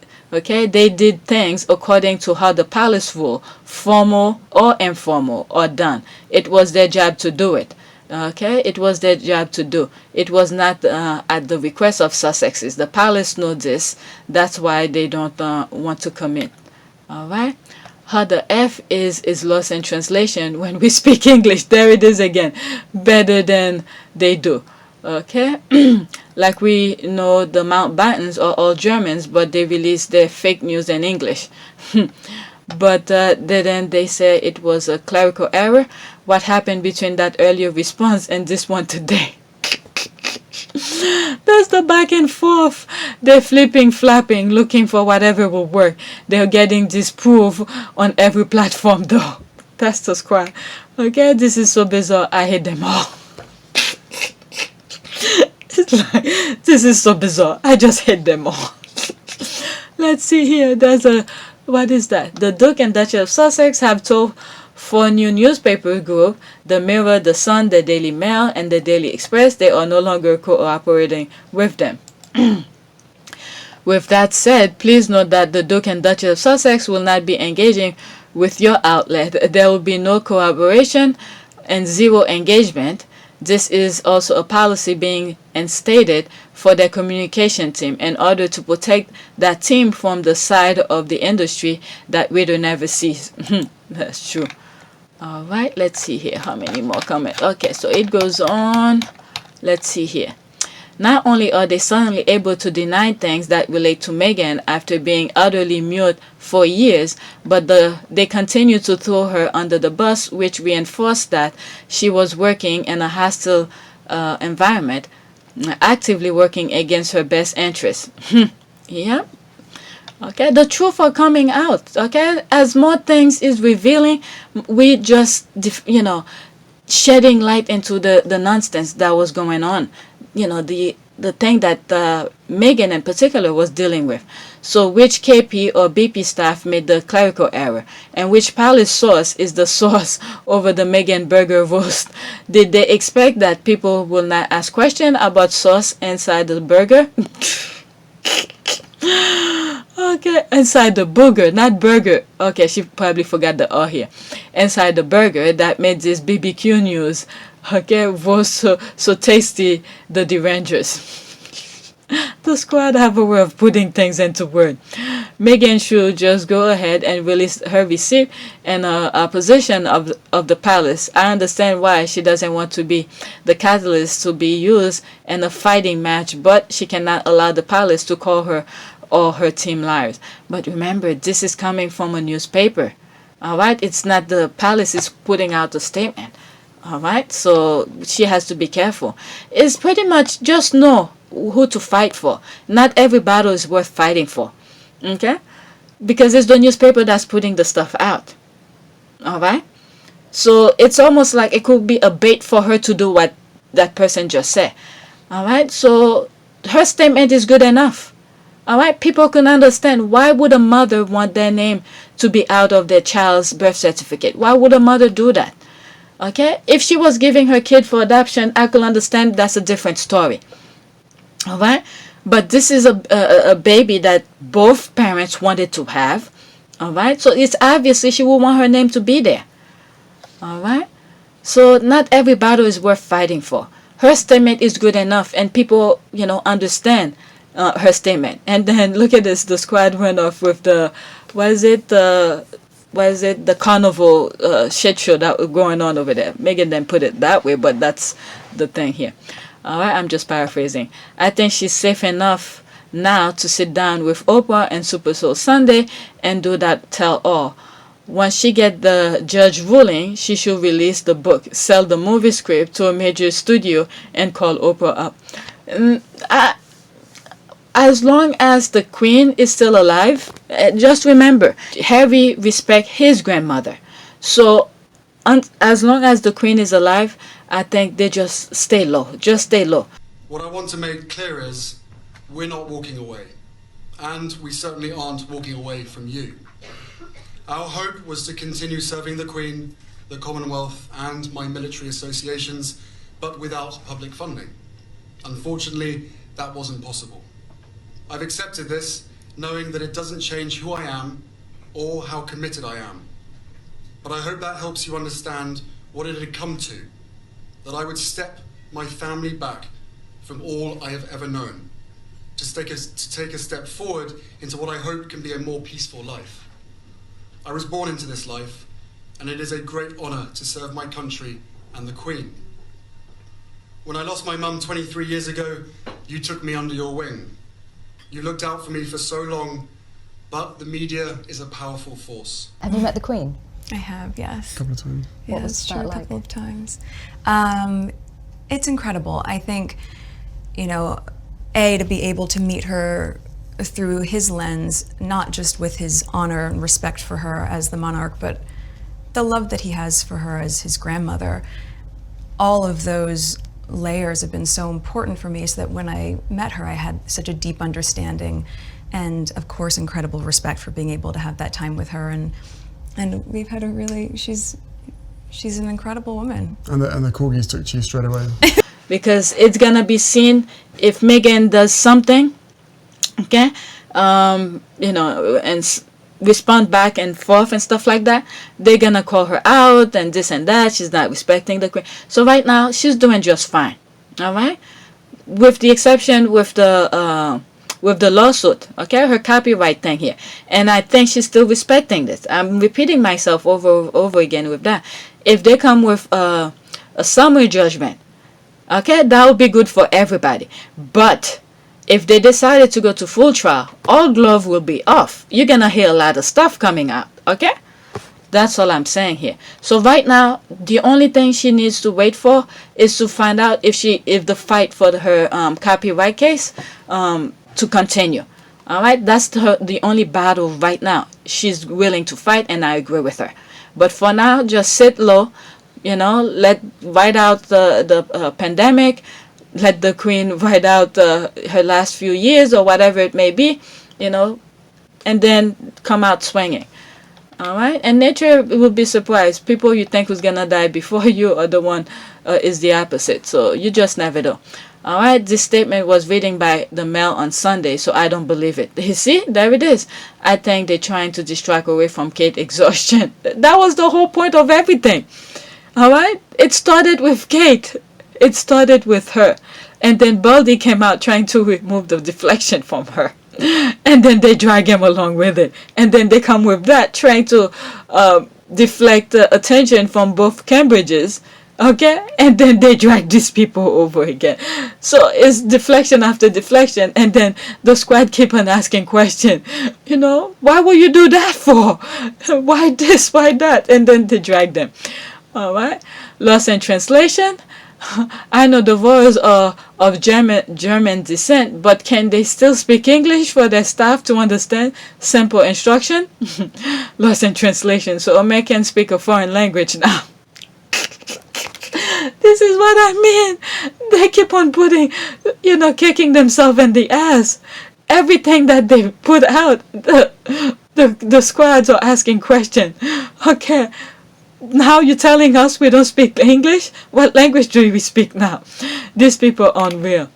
Speaker 6: things according to how the palace rule, formal or informal, or done. It was their job to do it. Okay, it was their job to do. It was not at the request of Sussexes. The palace knows this. That's why they don't want to commit. All right. How the F is lost in translation when we speak English. There it is again. Better than they do. Okay. Like we know the Mountbattens are all Germans, but they released their fake news in English. But then they say it was a clerical error. What happened between that earlier response and this one today? That's the back and forth. They're flipping, flapping, looking for whatever will work. They're getting disproved on every platform though. That's the squad. Okay, this is so bizarre. I hate them all. It's like, this is so bizarre. I just hate them all. Let's see here. There's a, what is that? The Duke and Duchess of Sussex have told four new newspaper groups, the Mirror, the Sun, the Daily Mail, and the Daily Express, they are no longer cooperating with them. With that said, please note that the Duke and Duchess of Sussex will not be engaging with your outlet. There will be no collaboration and zero engagement. This is also a policy being instated for their communication team in order to protect that team from the side of the industry that reader never sees. That's true. All right, let's see here. How many more comments? Okay, so it goes on. Let's see here. Not only are they suddenly able to deny things that relate to Meghan after being utterly mute for years, but they continue to throw her under the bus, which reinforced that she was working in a hostile environment, actively working against her best interests. Yeah. Okay, the truth are coming out. Okay, as more things is revealing, we just, shedding light into the nonsense that was going on. The thing that Meghan in particular was dealing with. So which KP or BP staff made the clerical error, and which palace source is the source over the Meghan burger roast? Did they expect that people will not ask questions about sauce inside the burger? Okay, inside the booger, not burger. Okay, she probably forgot the R here. Inside the burger that made this BBQ news. Okay, was so tasty, the derangers. The squad have a way of putting things into words. Meghan should just go ahead and release her receipt and a position of the palace. I understand why she doesn't want to be the catalyst to be used in a fighting match, but she cannot allow the palace to call her or her team liars. But remember, this is coming from a newspaper. All right, it's not the palace is putting out a statement. All right, so she has to be careful. It's pretty much just know who to fight for. Not every battle is worth fighting for. Okay, because it's the newspaper that's putting the stuff out. All right, so it's almost like it could be a bait for her to do what that person just said. All right, so her statement is good enough. All right, people can understand. Why would a mother want their name to be out of their child's birth certificate? Why would a mother do that? Okay, if she was giving her kid for adoption, I could understand. That's a different story. All right, but this is a baby that both parents wanted to have. All right, so it's obviously she will want her name to be there. All right, so not every battle is worth fighting for. Her statement is good enough, and people, understand her statement. And then look at this: the squad went off with the, the Carnival shit show that was going on over there. Megan didn't put it that way, but that's the thing here. All right, I'm just paraphrasing. I think she's safe enough now to sit down with Oprah and Super Soul Sunday and do that tell all. Once she get the judge ruling, she should release the book, sell the movie script to a major studio, and call Oprah up. As long as the Queen is still alive, just remember, Harry respect his grandmother. So as long as the Queen is alive, I think they just stay low. Just stay low.
Speaker 9: What I want to make clear is we're not walking away. And we certainly aren't walking away from you. Our hope was to continue serving the Queen, the Commonwealth, and my military associations, but without public funding. Unfortunately, that wasn't possible. I've accepted this, knowing that it doesn't change who I am or how committed I am. But I hope that helps you understand what it had come to, that I would step my family back from all I have ever known, to take a step forward into what I hope can be a more peaceful life. I was born into this life, and it is a great honour to serve my country and the Queen. When I lost my mum 23 years ago, you took me under your wing. You looked out for me for so long, but the media is a powerful force.
Speaker 10: Have you met the Queen?
Speaker 11: I have, yes.
Speaker 4: A couple of times.
Speaker 11: Yeah,
Speaker 10: What was
Speaker 11: it's
Speaker 10: that
Speaker 11: true,
Speaker 10: like?
Speaker 11: a couple of times. It's incredible. I think, you know, to be able to meet her through his lens, not just with his honor and respect for her as the monarch, but the love that he has for her as his grandmother. All of those layers have been so important for me, so that when I met her, I had such a deep understanding and, of course, incredible respect for being able to have that time with her. And we've had a really, she's an incredible woman.
Speaker 4: And the corgis took to you straight away.
Speaker 6: Because it's gonna be seen if Meghan does something, okay, you know, and respond back and forth and stuff like that, they're gonna call her out and this and that. She's not respecting the Queen. So right now she's doing just fine, all right, with the exception with the lawsuit, okay, her copyright thing here, and I think she's still respecting this. I'm repeating myself over again with that. If they come with a summary judgment, okay, that would be good for everybody. But if they decided to go to full trial, all glove will be off. You're gonna hear a lot of stuff coming out, okay? That's all I'm saying here. So right now, the only thing she needs to wait for is to find out if the fight for her copyright case to continue. All right, that's the only battle right now she's willing to fight, and I agree with her. But for now, just sit low. You know, ride out the pandemic, let the Queen ride out her last few years or whatever it may be, you know, and then come out swinging. All right, and nature will be surprised. People you think was gonna die before you are the one is the opposite. So you just never know. All right, this statement was reading by the Mail on Sunday, so I don't believe it. You see, there it is. I think they're trying to distract away from Kate exhaustion. That was the whole point of everything. All right, it started with Kate. It started with her, and then Baldy came out trying to remove the deflection from her, and then they drag him along with it, and then they come with that trying to deflect attention from both Cambridges. Okay, and then they drag these people over again. So it's deflection after deflection, and then the squad keep on asking questions. You know, why would you do that for? Why this? Why that? And then they drag them. All right. Lost in translation. I know the royals are of German descent, but can they still speak English for their staff to understand simple instruction? Lost in translation. So Americans speak a foreign language now. This is what I mean. They keep on putting, you know, kicking themselves in the ass. Everything that they put out, the squads are asking questions. Okay. Now you're telling us we don't speak English? What language do we speak now? These people are unreal.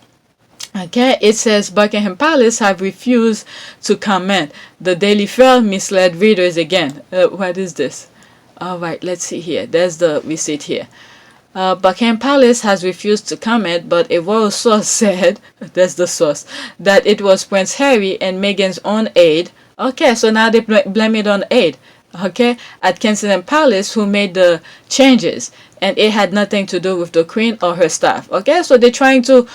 Speaker 6: Okay, it says Buckingham Palace have refused to comment. The Daily Mail misled readers again. What is this? All right, let's see here. There's the receipt here. Buckingham Palace has refused to comment, but a royal source said, there's the source, that it was Prince Harry and Meghan's own aide. Okay, so now they blame it on aide. Okay, at Kensington Palace who made the changes, and it had nothing to do with the Queen or her staff. Okay, so they're trying to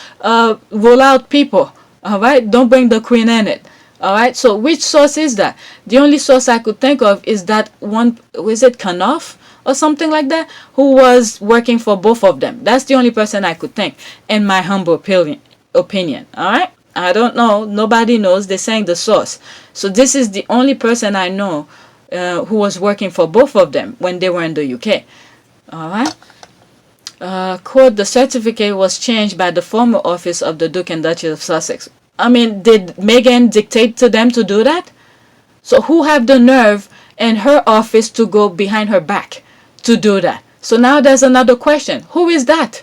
Speaker 6: roll out people. All right, don't bring the Queen in it. All right, so which source is that? The only source I could think of is that one, was it Kanoff or something like that, who was working for both of them. That's the only person I could think, in my humble opinion. All right, I don't know. Nobody knows. They're saying the source. So this is the only person I know who was working for both of them when they were in the UK. All right. Quote, the certificate was changed by the former office of the Duke and Duchess of Sussex. I mean, did Meghan dictate to them to do that? So who have the nerve in her office to go behind her back to do that? So now there's another question. Who is that?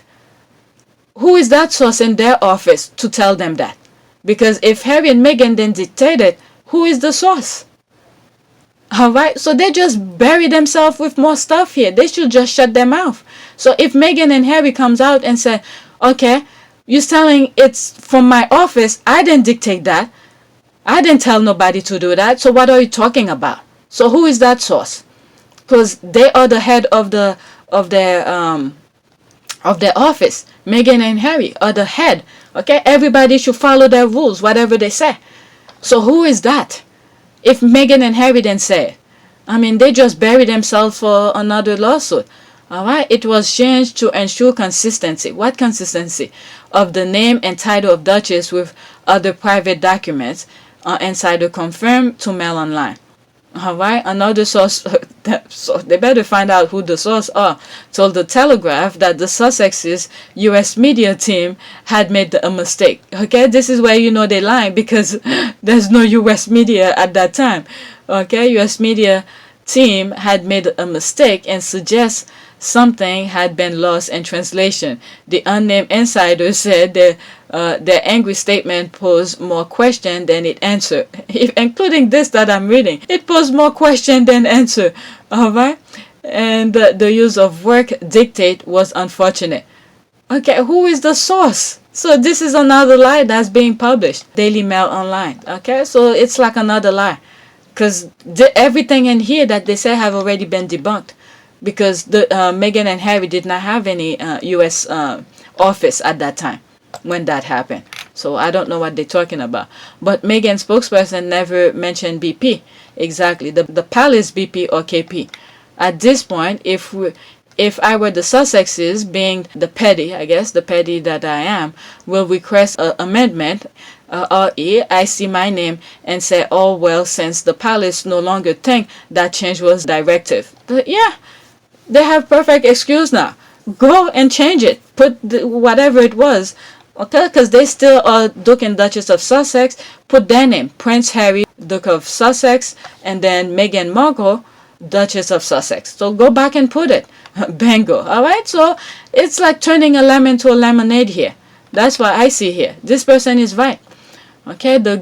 Speaker 6: Who is that source in their office to tell them that? Because if Harry and Meghan then dictated, who is the source? All right, so they just bury themselves with more stuff here. They should just shut their mouth. So if Meghan and Harry comes out and say, okay, you're telling it's from my office, I didn't dictate that. I didn't tell nobody to do that. So what are you talking about? So who is that source? Because they are the head of their office. Meghan and Harry are the head. Okay, everybody should follow their rules, whatever they say. So who is that? If Meghan and Harry didn't say it, I mean, they just bury themselves for another lawsuit. All right, it was changed to ensure consistency. What consistency? Of the name and title of Duchess with other private documents. Insider confirmed to Mail Online. All right, another source, so they better find out who the source are, told the Telegraph that the Sussex's U.S. media team had made a mistake. Okay, this is where you know they're lying, because there's no U.S. media at that time. Okay, U.S. media team had made a mistake and suggests something had been lost in translation. The unnamed insider said their angry statement posed more question than it answered, including this that I'm reading. It posed more question than answer. All right, and the use of work dictate was unfortunate. Okay, who is the source? So this is another lie that's being published. Daily Mail Online. Okay, so it's like another lie, because everything in here that they say have already been debunked. Because the Meghan and Harry did not have any U.S. Office at that time when that happened. So I don't know what they're talking about. But Meghan's spokesperson never mentioned BP. Exactly. The Palace BP or KP. At this point, if I were the Sussexes, being the petty, I guess, the petty that I am, will request an amendment, I see my name and say, oh, well, since the Palace no longer think that change was directive. But yeah. They have perfect excuse now. Go and change it. Put whatever it was. Okay, because they still are Duke and Duchess of Sussex. Put their name. Prince Harry, Duke of Sussex. And then Meghan Markle, Duchess of Sussex. So go back and put it. Bingo. Alright, so it's like turning a lemon to a lemonade here. That's what I see here. This person is right. Okay, the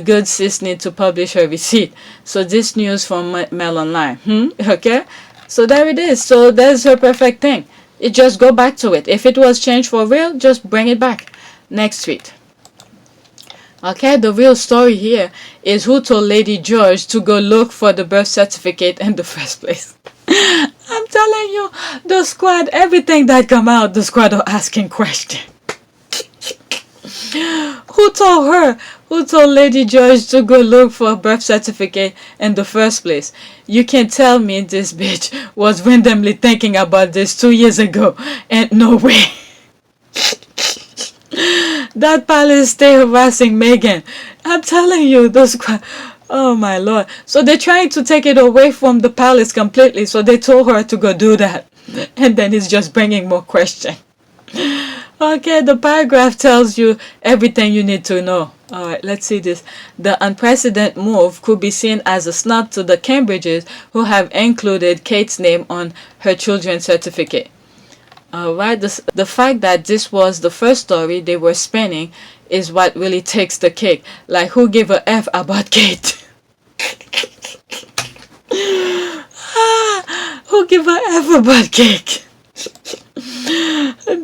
Speaker 6: good sis need to publish her receipt. So this news from Mail Online. Okay. So there it is. So there's her perfect thing. It just go back to it. If it was changed for real, just bring it back. Next tweet. Okay, the real story here is who told Lady George to go look for the birth certificate in the first place. I'm telling you, the squad, everything that come out, the squad are asking questions. Who told her? Who told Lady George to go look for a birth certificate in the first place? You can tell me this bitch was randomly thinking about this 2 years ago. And no way. That palace stay harassing Meghan. I'm telling you, those... Oh my lord. So they're trying to take it away from the palace completely. So they told her to go do that. And then it's just bringing more questions. Okay, the paragraph tells you everything you need to know. Alright, let's see this. The unprecedented move could be seen as a snub to the Cambridges who have included Kate's name on her children's certificate. Alright, the fact that this was the first story they were spinning is what really takes the cake. Like, who gave a F about Kate? Who gave a F about cake?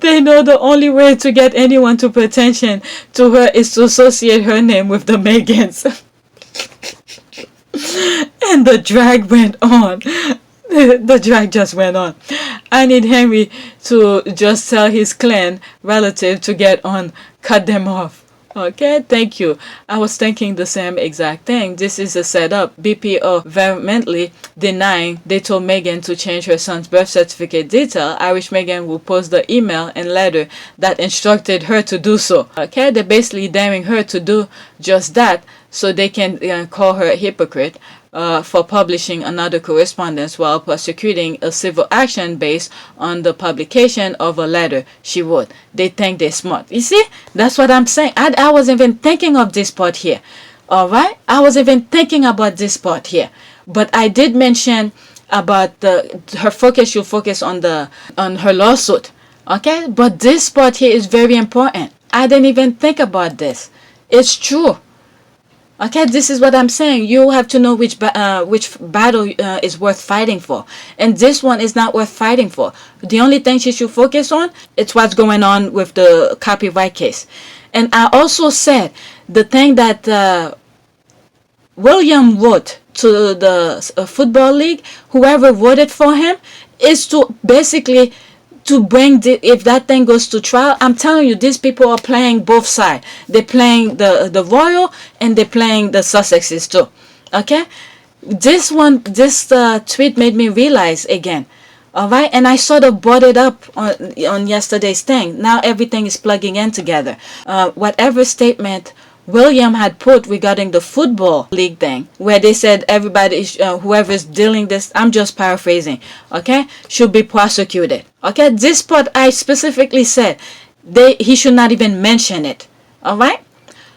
Speaker 6: They know the only way to get anyone to pay attention to her is to associate her name with the Megans. And the drag went on. The drag just went on. I need Henry to just tell his clan relative to get on, cut them off. Okay, thank you. I was thinking the same exact thing. This is a setup. BPO vehemently denying they told Megan to change her son's birth certificate detail. I wish Megan would post the email and letter that instructed her to do so. Okay, they're basically daring her to do just that so they can call her a hypocrite. For publishing another correspondence while prosecuting a civil action based on the publication of a letter she wrote. They think they're smart. You see, that's what I'm saying. I wasn't even thinking of this part here. All right, I wasn't even thinking about this part here. But I did mention about her focus. She'll focus on her lawsuit. Okay, but this part here is very important. I didn't even think about this. It's true. Okay, this is what I'm saying. You have to know which battle is worth fighting for. And this one is not worth fighting for. The only thing she should focus on is what's going on with the copyright case. And I also said the thing that William wrote to the football league, whoever voted for him, is to basically to bring if that thing goes to trial. I'm telling you, these people are playing both sides. They're playing the Royal and they're playing the Sussexes too. Okay, this tweet made me realize again. All right, and I sort of brought it up on yesterday's thing. Now everything is plugging in together. Whatever statement William had put regarding the football league thing, where they said everybody, whoever's dealing this, I'm just paraphrasing, okay, should be prosecuted. Okay, this part I specifically said he should not even mention it. All right,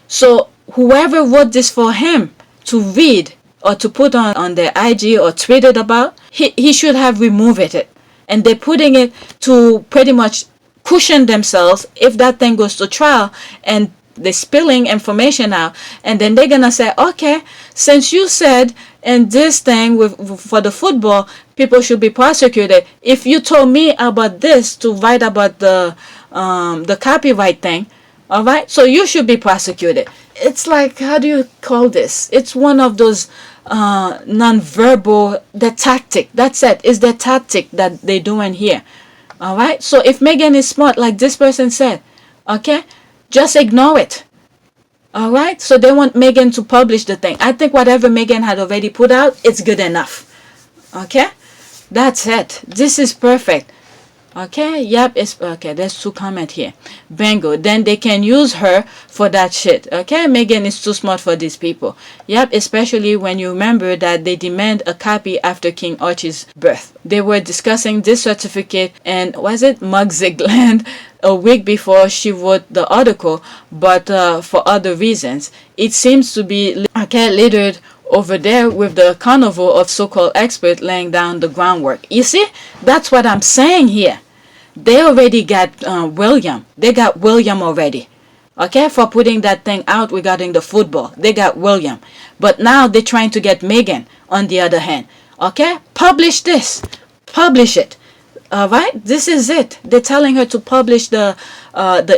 Speaker 6: so whoever wrote this for him to read or to put on their IG or tweet it about, he should have removed it. And they're putting it to pretty much cushion themselves if that thing goes to trial and they're spilling information out, and then they're gonna say, okay, since you said in this thing for the football, people should be prosecuted. If you told me about this to write about the copyright thing, all right, so you should be prosecuted. It's like, how do you call this? It's one of those non-verbal, the tactic. That's it. It's the tactic that they're doing here. All right. So if Megan is smart, like this person said, okay, just ignore it. All right. So they want Megan to publish the thing. I think whatever Megan had already put out, it's good enough. Okay. That's it. This is perfect. Okay, yep, it's okay. There's 2 comments here. Bingo. Then they can use her for that shit. Okay, Megan is too smart for these people. Yep, especially when you remember that they demand a copy after King Archie's birth. They were discussing this certificate and was it Mugzigland a week before she wrote the article, but for other reasons. It seems to be littered over there with the Carnival of so-called experts laying down the groundwork. You see, that's what I'm saying here. They already got William. They got William already. Okay, for putting that thing out regarding the football. They got William. But now they're trying to get Megan on the other hand. Okay, publish this. Publish it. All right, this is it. They're telling her to publish the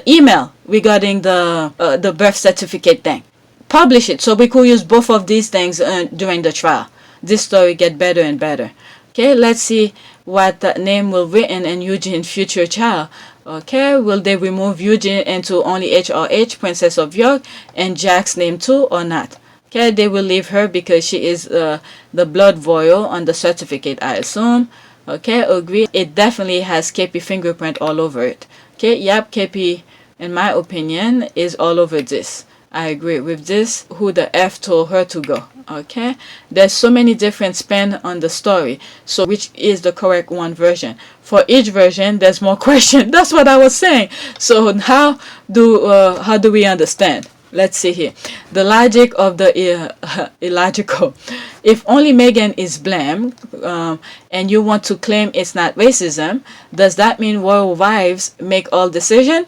Speaker 6: email regarding the birth certificate thing. Publish it so we could use both of these things during the trial. This story get better and better. Okay, let's see what name will written in Eugene's future child. Okay, will they remove Eugene into only HRH, Princess of York, and Jack's name too, or not? Okay, they will leave her because she is the blood royal on the certificate, I assume. Okay, agree. It definitely has KP fingerprint all over it. Okay, yep, KP, in my opinion, is all over this. I agree with this. Who the F told her to go? Okay, there's so many different spin on the story, so which is the correct one version? For each version there's more question. That's what I was saying. So how do we understand? Let's see here. The logic of the illogical. If only Megan is blamed and you want to claim it's not racism, does that mean royal wives make all decisions?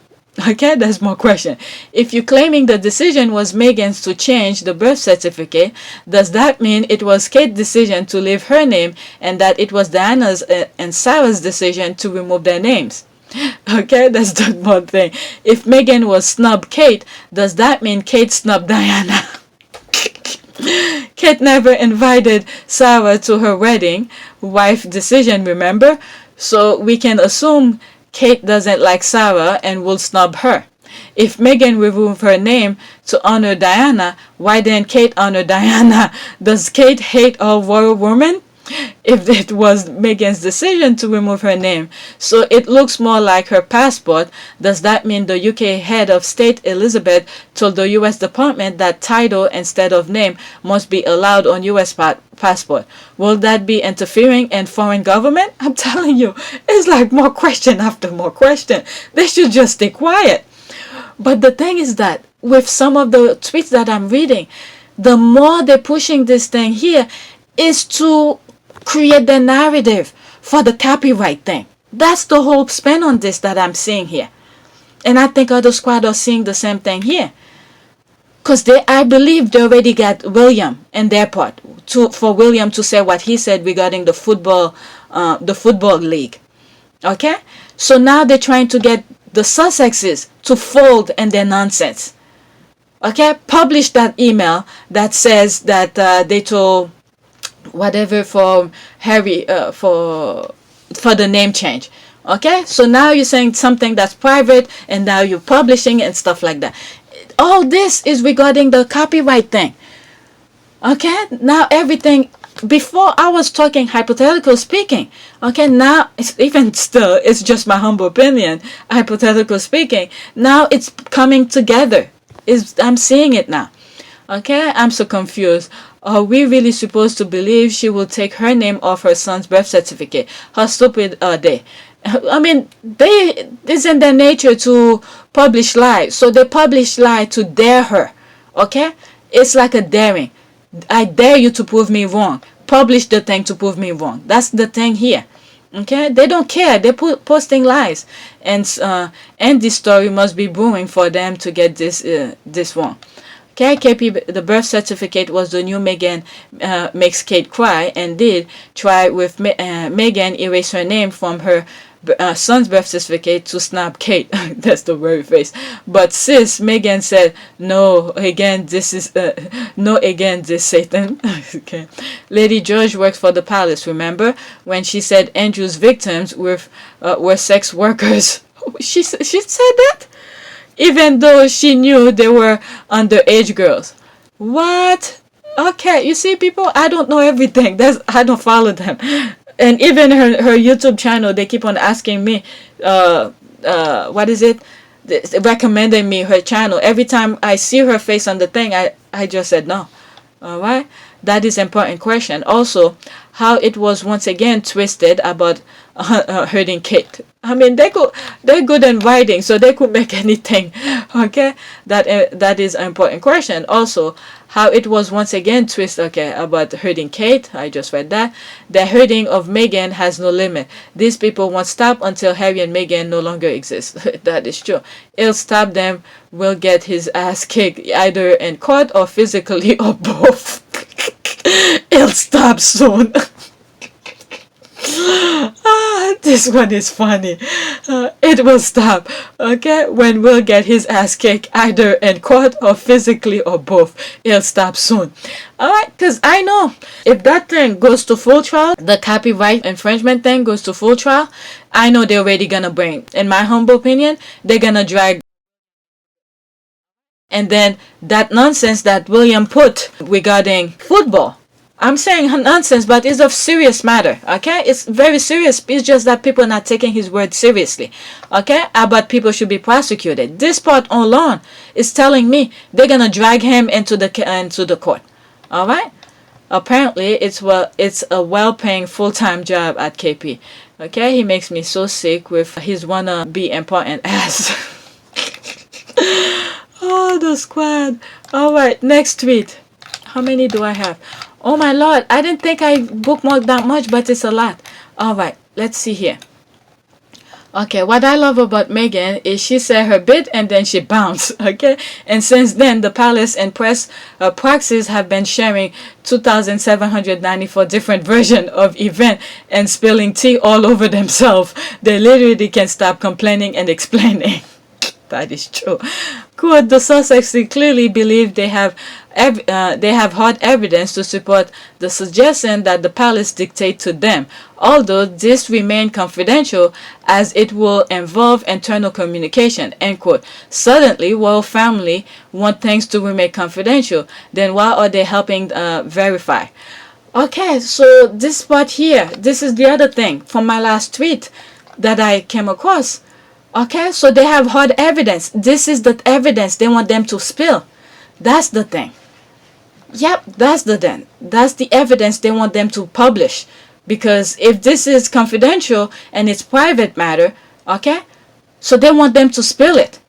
Speaker 6: Okay, there's more question. If you're claiming the decision was Megan's to change the birth certificate, does that mean it was Kate's decision to leave her name and that it was Diana's and Sarah's decision to remove their names? Okay, that's the one thing. If Megan was snub Kate, does that mean Kate snubbed Diana? Kate never invited Sarah to her wedding. Wife decision, remember? So we can assume Kate doesn't like Sarah and will snub her. If Meghan removed her name to honor Diana, why didn't Kate honor Diana? Does Kate hate all royal women? If it was Meghan's decision to remove her name, so it looks more like her passport, does that mean the UK head of state Elizabeth told the US Department that title instead of name must be allowed on US passport? Will that be interfering in foreign government? I'm telling you, it's like more question after more question. They should just stay quiet. But the thing is that with some of the tweets that I'm reading, the more they're pushing this thing here is to create the narrative for the copyright thing. That's the whole spin on this that I'm seeing here. And I think other squad are seeing the same thing here. Because I believe they already got William in their part for William to say what he said regarding the football league. Okay? So now they're trying to get the Sussexes to fold in their nonsense. Okay? Publish that email that says that they told whatever for Harry for the name change. Okay, so now you're saying something that's private and now you're publishing and stuff like that. All this is regarding the copyright thing. Okay, now everything, before I was talking hypothetical speaking. Okay, now it's even still, it's just my humble opinion, hypothetical speaking. Now it's coming together. I'm seeing it now. Okay, I'm so confused. Are we really supposed to believe she will take her name off her son's birth certificate? How stupid are they? I mean, it's in their nature to publish lies. So they publish lies to dare her. Okay? It's like a daring. I dare you to prove me wrong. Publish the thing to prove me wrong. That's the thing here. Okay? They don't care. They're posting lies. And this story must be brewing for them to get this wrong. Okay, KP, the birth certificate was the new Meghan makes Kate cry, and did try with Meghan erase her name from her son's birth certificate to snap Kate. That's the very face. But sis, Meghan said, no, again, this Satan. Okay. Lady George works for the palace, remember? When she said Andrew's victims were sex workers. She said that? Even though she knew they were underage girls. What? Okay, you see, people, I don't know everything. I don't follow them. And even her YouTube channel, they keep on asking me, what is it? Recommending me her channel. Every time I see her face on the thing, I just said no. Alright? That is an important question. Also, how it was once again twisted about hurting Kate. I mean, they're good in writing, so they could make anything. Okay, that is an important question. Also, how it was once again twisted. Okay, about hurting Kate. I just read that. The hurting of Meghan has no limit. These people won't stop until Harry and Meghan no longer exist. That is true. He'll stop them. Will get his ass kicked either in court or physically or both. He'll stop soon. This one is funny. It will stop. Okay, when Will get his ass kicked either in court or physically or both. He'll stop soon. Alright, because I know if that thing goes to full trial, the copyright infringement thing goes to full trial, I know they're already gonna bring, in my humble opinion, they're gonna drag. And then that nonsense that William put regarding football. I'm saying nonsense, but it's a serious matter, okay? It's very serious. It's just that people are not taking his word seriously, okay? But people should be prosecuted. This part alone is telling me they're gonna drag him into the court, all right? Apparently, it's a well-paying full-time job at KP, okay? He makes me so sick with his wanna be important ass. Oh, the squad. All right, next tweet. How many do I have? Oh my lord, I didn't think I bookmarked that much, but it's a lot. Alright, let's see here. Okay, what I love about Meghan is she said her bit and then she bounced, okay? And since then, the palace and press proxies have been sharing 2,794 different versions of event and spilling tea all over themselves. They literally can't stop complaining and explaining. That is true. Quote, the Sussexes clearly believe they have hard evidence to support the suggestion that the palace dictate to them, although this remain confidential as it will involve internal communication, end quote. Suddenly, while family want things to remain confidential, then why are they helping verify? Okay, so this part here, this is the other thing from my last tweet that I came across. Okay, so they have hard evidence. This is the evidence they want them to spill. That's the thing. Yep, that's the thing. That's the evidence they want them to publish. Because if this is confidential and it's private matter, okay, so they want them to spill it.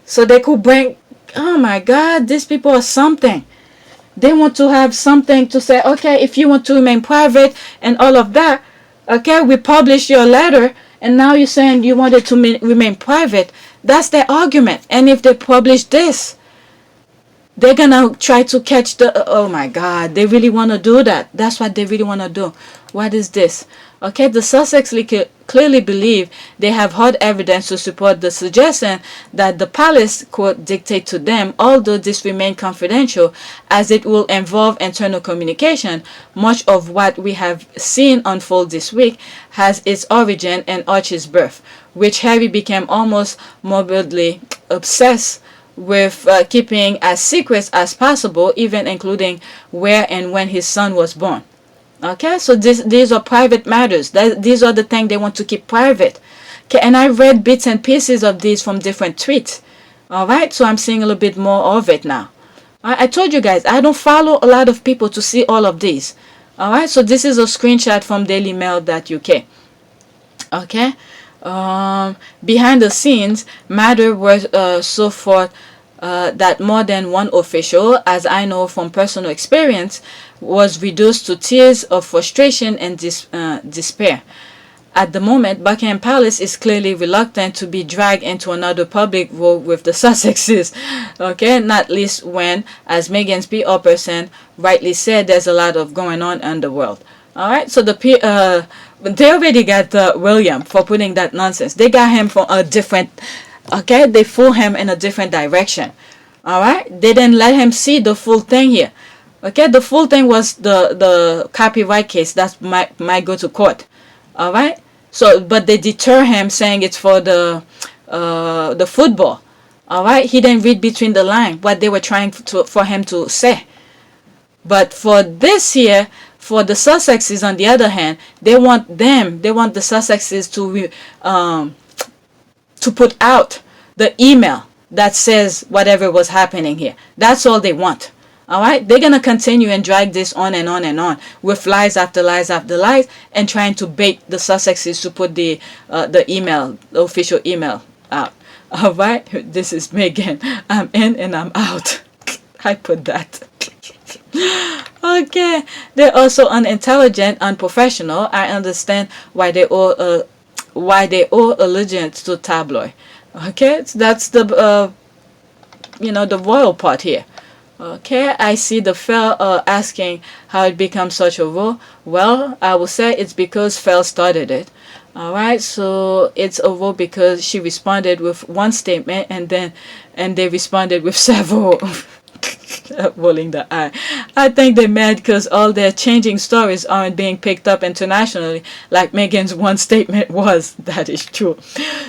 Speaker 6: So they could bring, oh my God, these people are something. They want to have something to say, okay, if you want to remain private and all of that, okay, we publish your letter, and now you're saying you wanted to remain private. That's their argument. And if they publish this, they're gonna try to catch the, oh my God, they really want to do that. That's what they really want to do. What is this? Okay, the Sussexes clearly believe they have hard evidence to support the suggestion that the palace, quote, dictate to them, although this remain confidential as it will involve internal communication. Much of what we have seen unfold this week has its origin in Archie's birth, which Harry became almost morbidly obsessed with keeping as secret as possible, even including where and when his son was born. Okay, so these are private matters. These are the things they want to keep private. Okay, and I read bits and pieces of these from different tweets. All right, so I'm seeing a little bit more of it now. I told you guys, I don't follow a lot of people to see all of these. All right, so this is a screenshot from dailymail.uk. Okay, behind the scenes, matter was so forth that more than one official, as I know from personal experience, was reduced to tears of frustration and despair. At the moment, Buckingham Palace is clearly reluctant to be dragged into another public row with the Sussexes, okay? Not least when, as Meghan's PR person rightly said, there's a lot of going on in the world. All right, so they already got William for putting that nonsense. They got him from a different, okay? They fool him in a different direction. All right, they didn't let him see the full thing here. Okay, the full thing was the copyright case that might go to court. All right, so but they deter him saying it's for the football. All right, he didn't read between the lines what they were trying for him to say. But for this here, for the Sussexes on the other hand, they want the Sussexes to put out the email that says whatever was happening here. That's all they want. All right, they're gonna continue and drag this on and on and on with lies after lies after lies, and trying to bait the Sussexes to put the email, the official email out. All right, this is Megan. I'm in and I'm out. I put that. Okay, they're also unintelligent, unprofessional. I understand why they owe allegiance to tabloid. Okay, so that's the the royal part here. Okay, I see the Fel asking how it becomes such a rule. Well, I will say it's because Fel started it. All right, so it's a rule because she responded with one statement and they responded with several. Rolling the eye. I think they're mad because all their changing stories aren't being picked up internationally like Meghan's one statement was. That is true.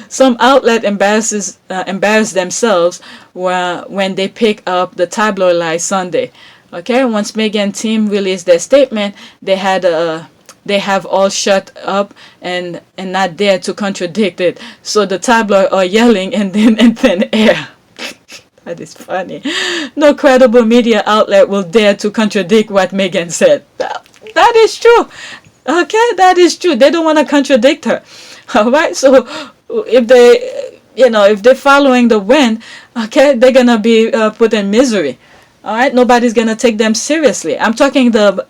Speaker 6: Some outlet embarrass themselves when they pick up the tabloid lie Sunday. Okay, once Meghan team released their statement, they have all shut up and not dare to contradict it. So the tabloid are yelling and then in thin air. That is funny. No credible media outlet will dare to contradict what Meghan said. That is true. Okay, that is true. They don't want to contradict her. All right, so if they're following the wind, okay, they're gonna be put in misery. All right, nobody's gonna take them seriously. I'm talking the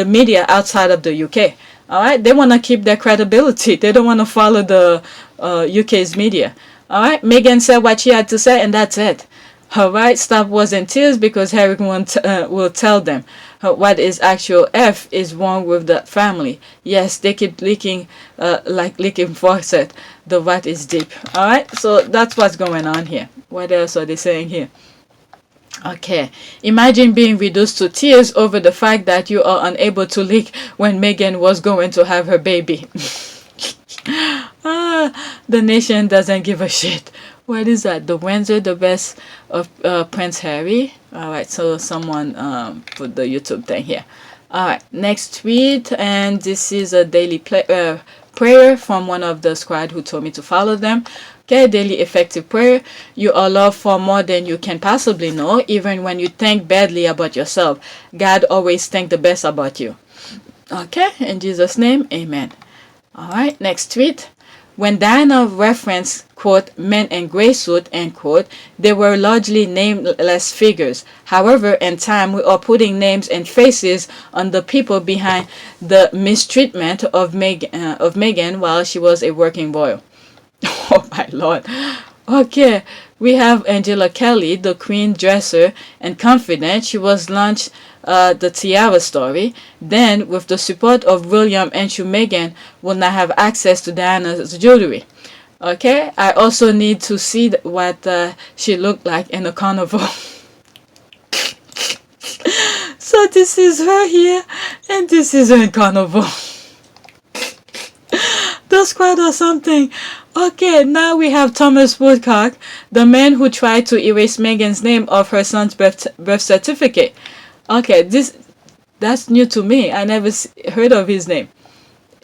Speaker 6: media outside of the UK. All right, they want to keep their credibility. They don't want to follow the UK's media. All right, Meghan said what she had to say, and that's it. Her right stop was in tears because Harry will tell them what is actual F is wrong with the family. Yes, they keep leaking like leaking faucet. The what is deep. Alright, so that's what's going on here. What else are they saying here? Okay, imagine being reduced to tears over the fact that you are unable to leak when Meghan was going to have her baby. The nation doesn't give a shit. What is that? The Windsor, the best of Prince Harry. All right, so someone put the YouTube thing here. All right, next tweet, and this is a daily prayer from one of the squad who told me to follow them. Okay, daily effective prayer. You are loved far more than you can possibly know, even when you think badly about yourself. God always thinks the best about you. Okay, in Jesus' name, amen. All right, next tweet. When Diana referenced, quote, men in gray suit, end quote, they were largely nameless figures. However, in time, we are putting names and faces on the people behind the mistreatment of Meghan while she was a working royal. Oh my Lord. Okay, we have Angela Kelly, the queen dresser and confidant. She was launched the tiara story. Then, with the support of William and Meghan, will not have access to Diana's jewelry. Okay, I also need to see what she looked like in a carnival. So this is her here, and this is her in carnival. That's quite or something. Okay, now we have Thomas Woodcock, the man who tried to erase Meghan's name off her son's birth certificate. Okay, that's new to me. I never heard of his name.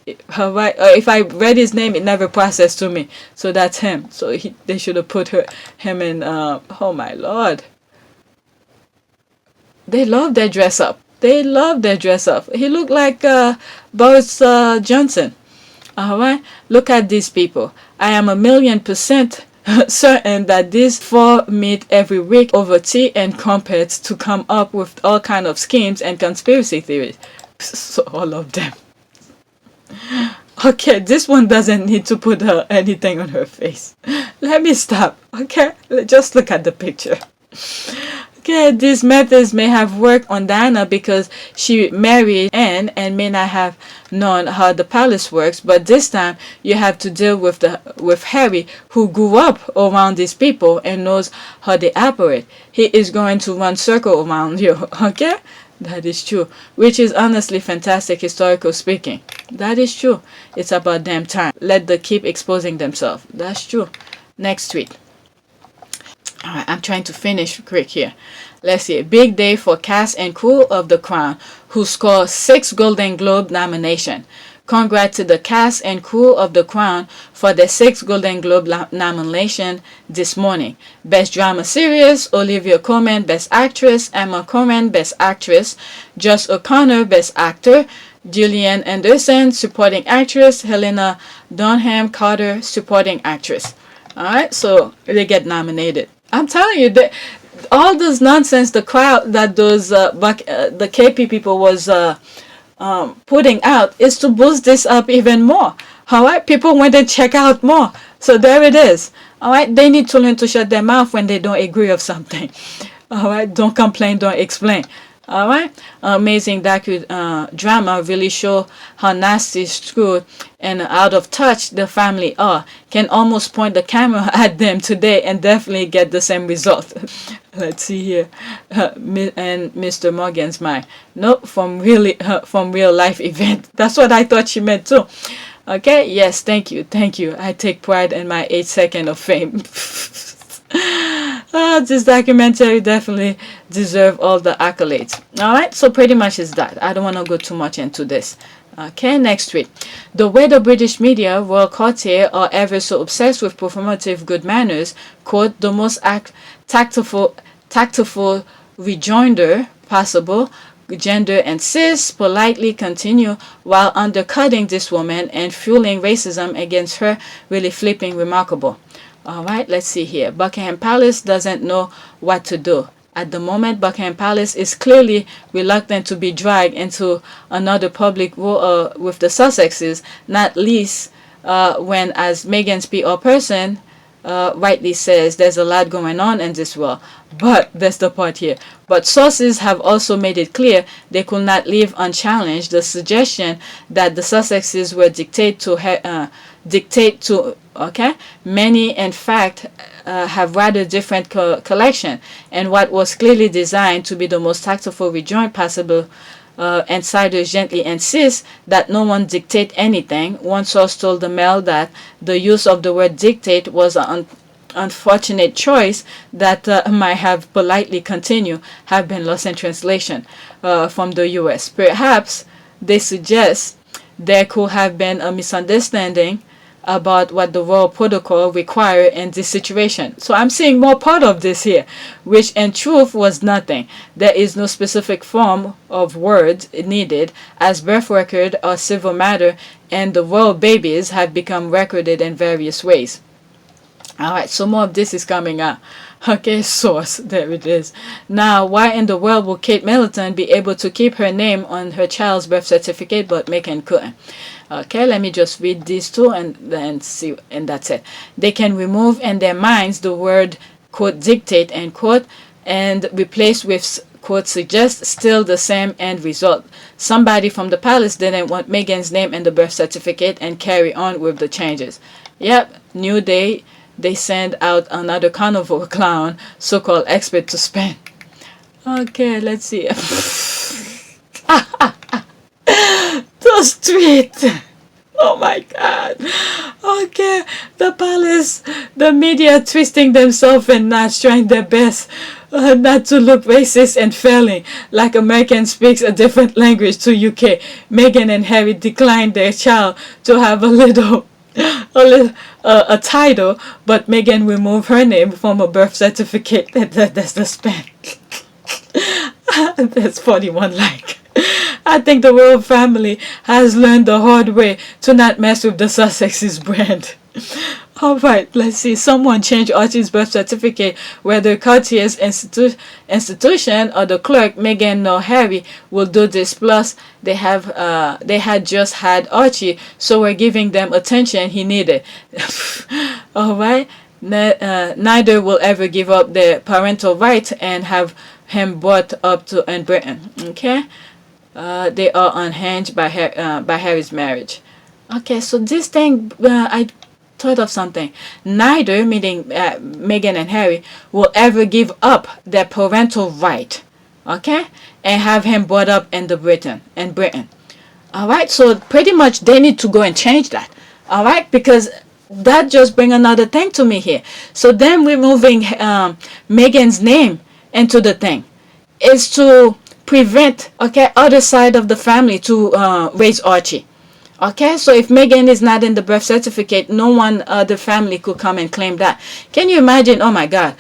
Speaker 6: If I read his name, it never processed to me. So that's him. So they should have put him in. Oh my Lord! They love their dress up. They love their dress up. He looked like Boris Johnson. Alright, look at these people. I am 1,000,000% certain that these four meet every week over tea and crumpets to come up with all kind of schemes and conspiracy theories. So all of them. Okay, this one doesn't need to put anything on her face. Let me stop. Okay, just look at the picture. Okay, these methods may have worked on Diana because she married Anne and may not have known how the palace works, but this time you have to deal with Harry, who grew up around these people and knows how they operate. He is going to run circle around you, okay? That is true, which is honestly fantastic historical speaking. That is true. It's about damn time. Let them keep exposing themselves. That's true. Next tweet. Alright, I'm trying to finish quick here. Let's see. Big day for cast and crew of The Crown, who scored 6 Golden Globe nominations. Congrats to the cast and crew of The Crown for their 6 Golden Globe nomination this morning. Best Drama Series, Olivia Colman, Best Actress, Emma Corrin, Best Actress, Josh O'Connor, Best Actor, Gillian Anderson, Supporting Actress, Helena Bonham Carter, Supporting Actress. Alright, so they get nominated. I'm telling you, all this nonsense, the crowd that those the KP people was putting out is to boost this up even more. Alright, people went and check out more. So there it is. Alright, they need to learn to shut their mouth when they don't agree of something. Alright, don't complain, don't explain. Alright, amazing drama really show how nasty, screwed, and out of touch the family are. Can almost point the camera at them today and definitely get the same result. Let's see here, and Mr. Morgan's mind. Nope, from real life event. That's what I thought she meant too. Okay, yes, thank you. I take pride in my 8 seconds of fame. This documentary definitely deserves all the accolades. Alright, so pretty much is that. I don't want to go too much into this. Okay, next tweet. The way the British media, royal courtier, are ever so obsessed with performative good manners, quote, the most tactful rejoinder possible, gender and cis, politely continue while undercutting this woman and fueling racism against her, really flipping remarkable. Alright, let's see here. Buckingham Palace doesn't know what to do. At the moment, Buckingham Palace is clearly reluctant to be dragged into another public war with the Sussexes, not least when, as Meghan's PR person, rightly says there's a lot going on in this world. But that's the part here. But sources have also made it clear they could not leave unchallenged the suggestion that the Sussexes were dictate to many in fact have rather different collection, and what was clearly designed to be the most tactful rejoin possible. Insiders gently insist that no one dictate anything. One source told the Mail that the use of the word dictate was an unfortunate choice that might have politely continue have been lost in translation from the US. Perhaps they suggest there could have been a misunderstanding about what the royal protocol required in this situation. So I'm seeing more part of this here, which in truth was nothing. There is no specific form of words needed, as birth record or civil matter and the royal babies have become recorded in various ways. Alright, so more of this is coming out. Okay, source, there it is. Now, why in the world will Kate Middleton be able to keep her name on her child's birth certificate but Meghan couldn't? Okay, let me just read these two and then see, and that's it. They can remove in their minds the word quote dictate end quote and replace with quote suggest, still the same end result. Somebody from the palace didn't want Meghan's name in the birth certificate and carry on with the changes. Yep, new day. They send out another carnival clown, so-called expert to spin. Okay, let's see. Those tweets. Oh my God. Okay, the palace, the media twisting themselves and knots, trying their best not to look racist and failing like American speaks a different language to UK. Meghan and Harry declined their child to have a title, but Meghan removed her name from a birth certificate. That's the span. That's 41 like. I think the royal family has learned the hard way to not mess with the Sussex's brand. Alright, let's see. Someone changed Archie's birth certificate, whether Cartier's institution or the clerk. Meghan nor Harry will do this. Plus, they had just had Archie, so we're giving them attention he needed. Alright, neither will ever give up their parental rights and have him brought up in Britain. Okay, they are unhinged by Harry's marriage. Okay, so this thing, I thought of something. Neither, meaning Meghan and Harry, will ever give up their parental right, okay, and have him brought up in Britain. All right, so pretty much they need to go and change that. All right, because that just bring another thing to me here. So them removing Meghan's name into the thing is to prevent, okay, other side of the family to raise Archie. Okay, so if Meghan is not in the birth certificate, no one other family could come and claim that. Can you imagine? Oh my God.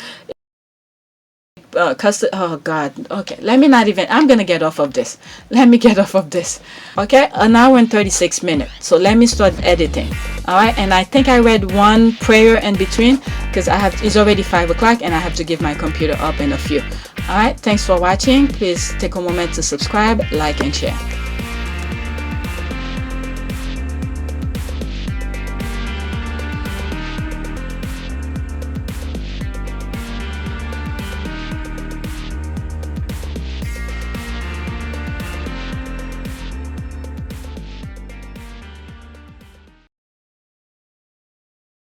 Speaker 6: Oh God. Okay, let me not even, I'm gonna get off of this. Let me get off of this. Okay, an hour and 36 minutes. So let me start editing. All right, and I think I read one prayer in between because it's already 5 o'clock and I have to give my computer up in a few. All right, thanks for watching. Please take a moment to subscribe, like, and share.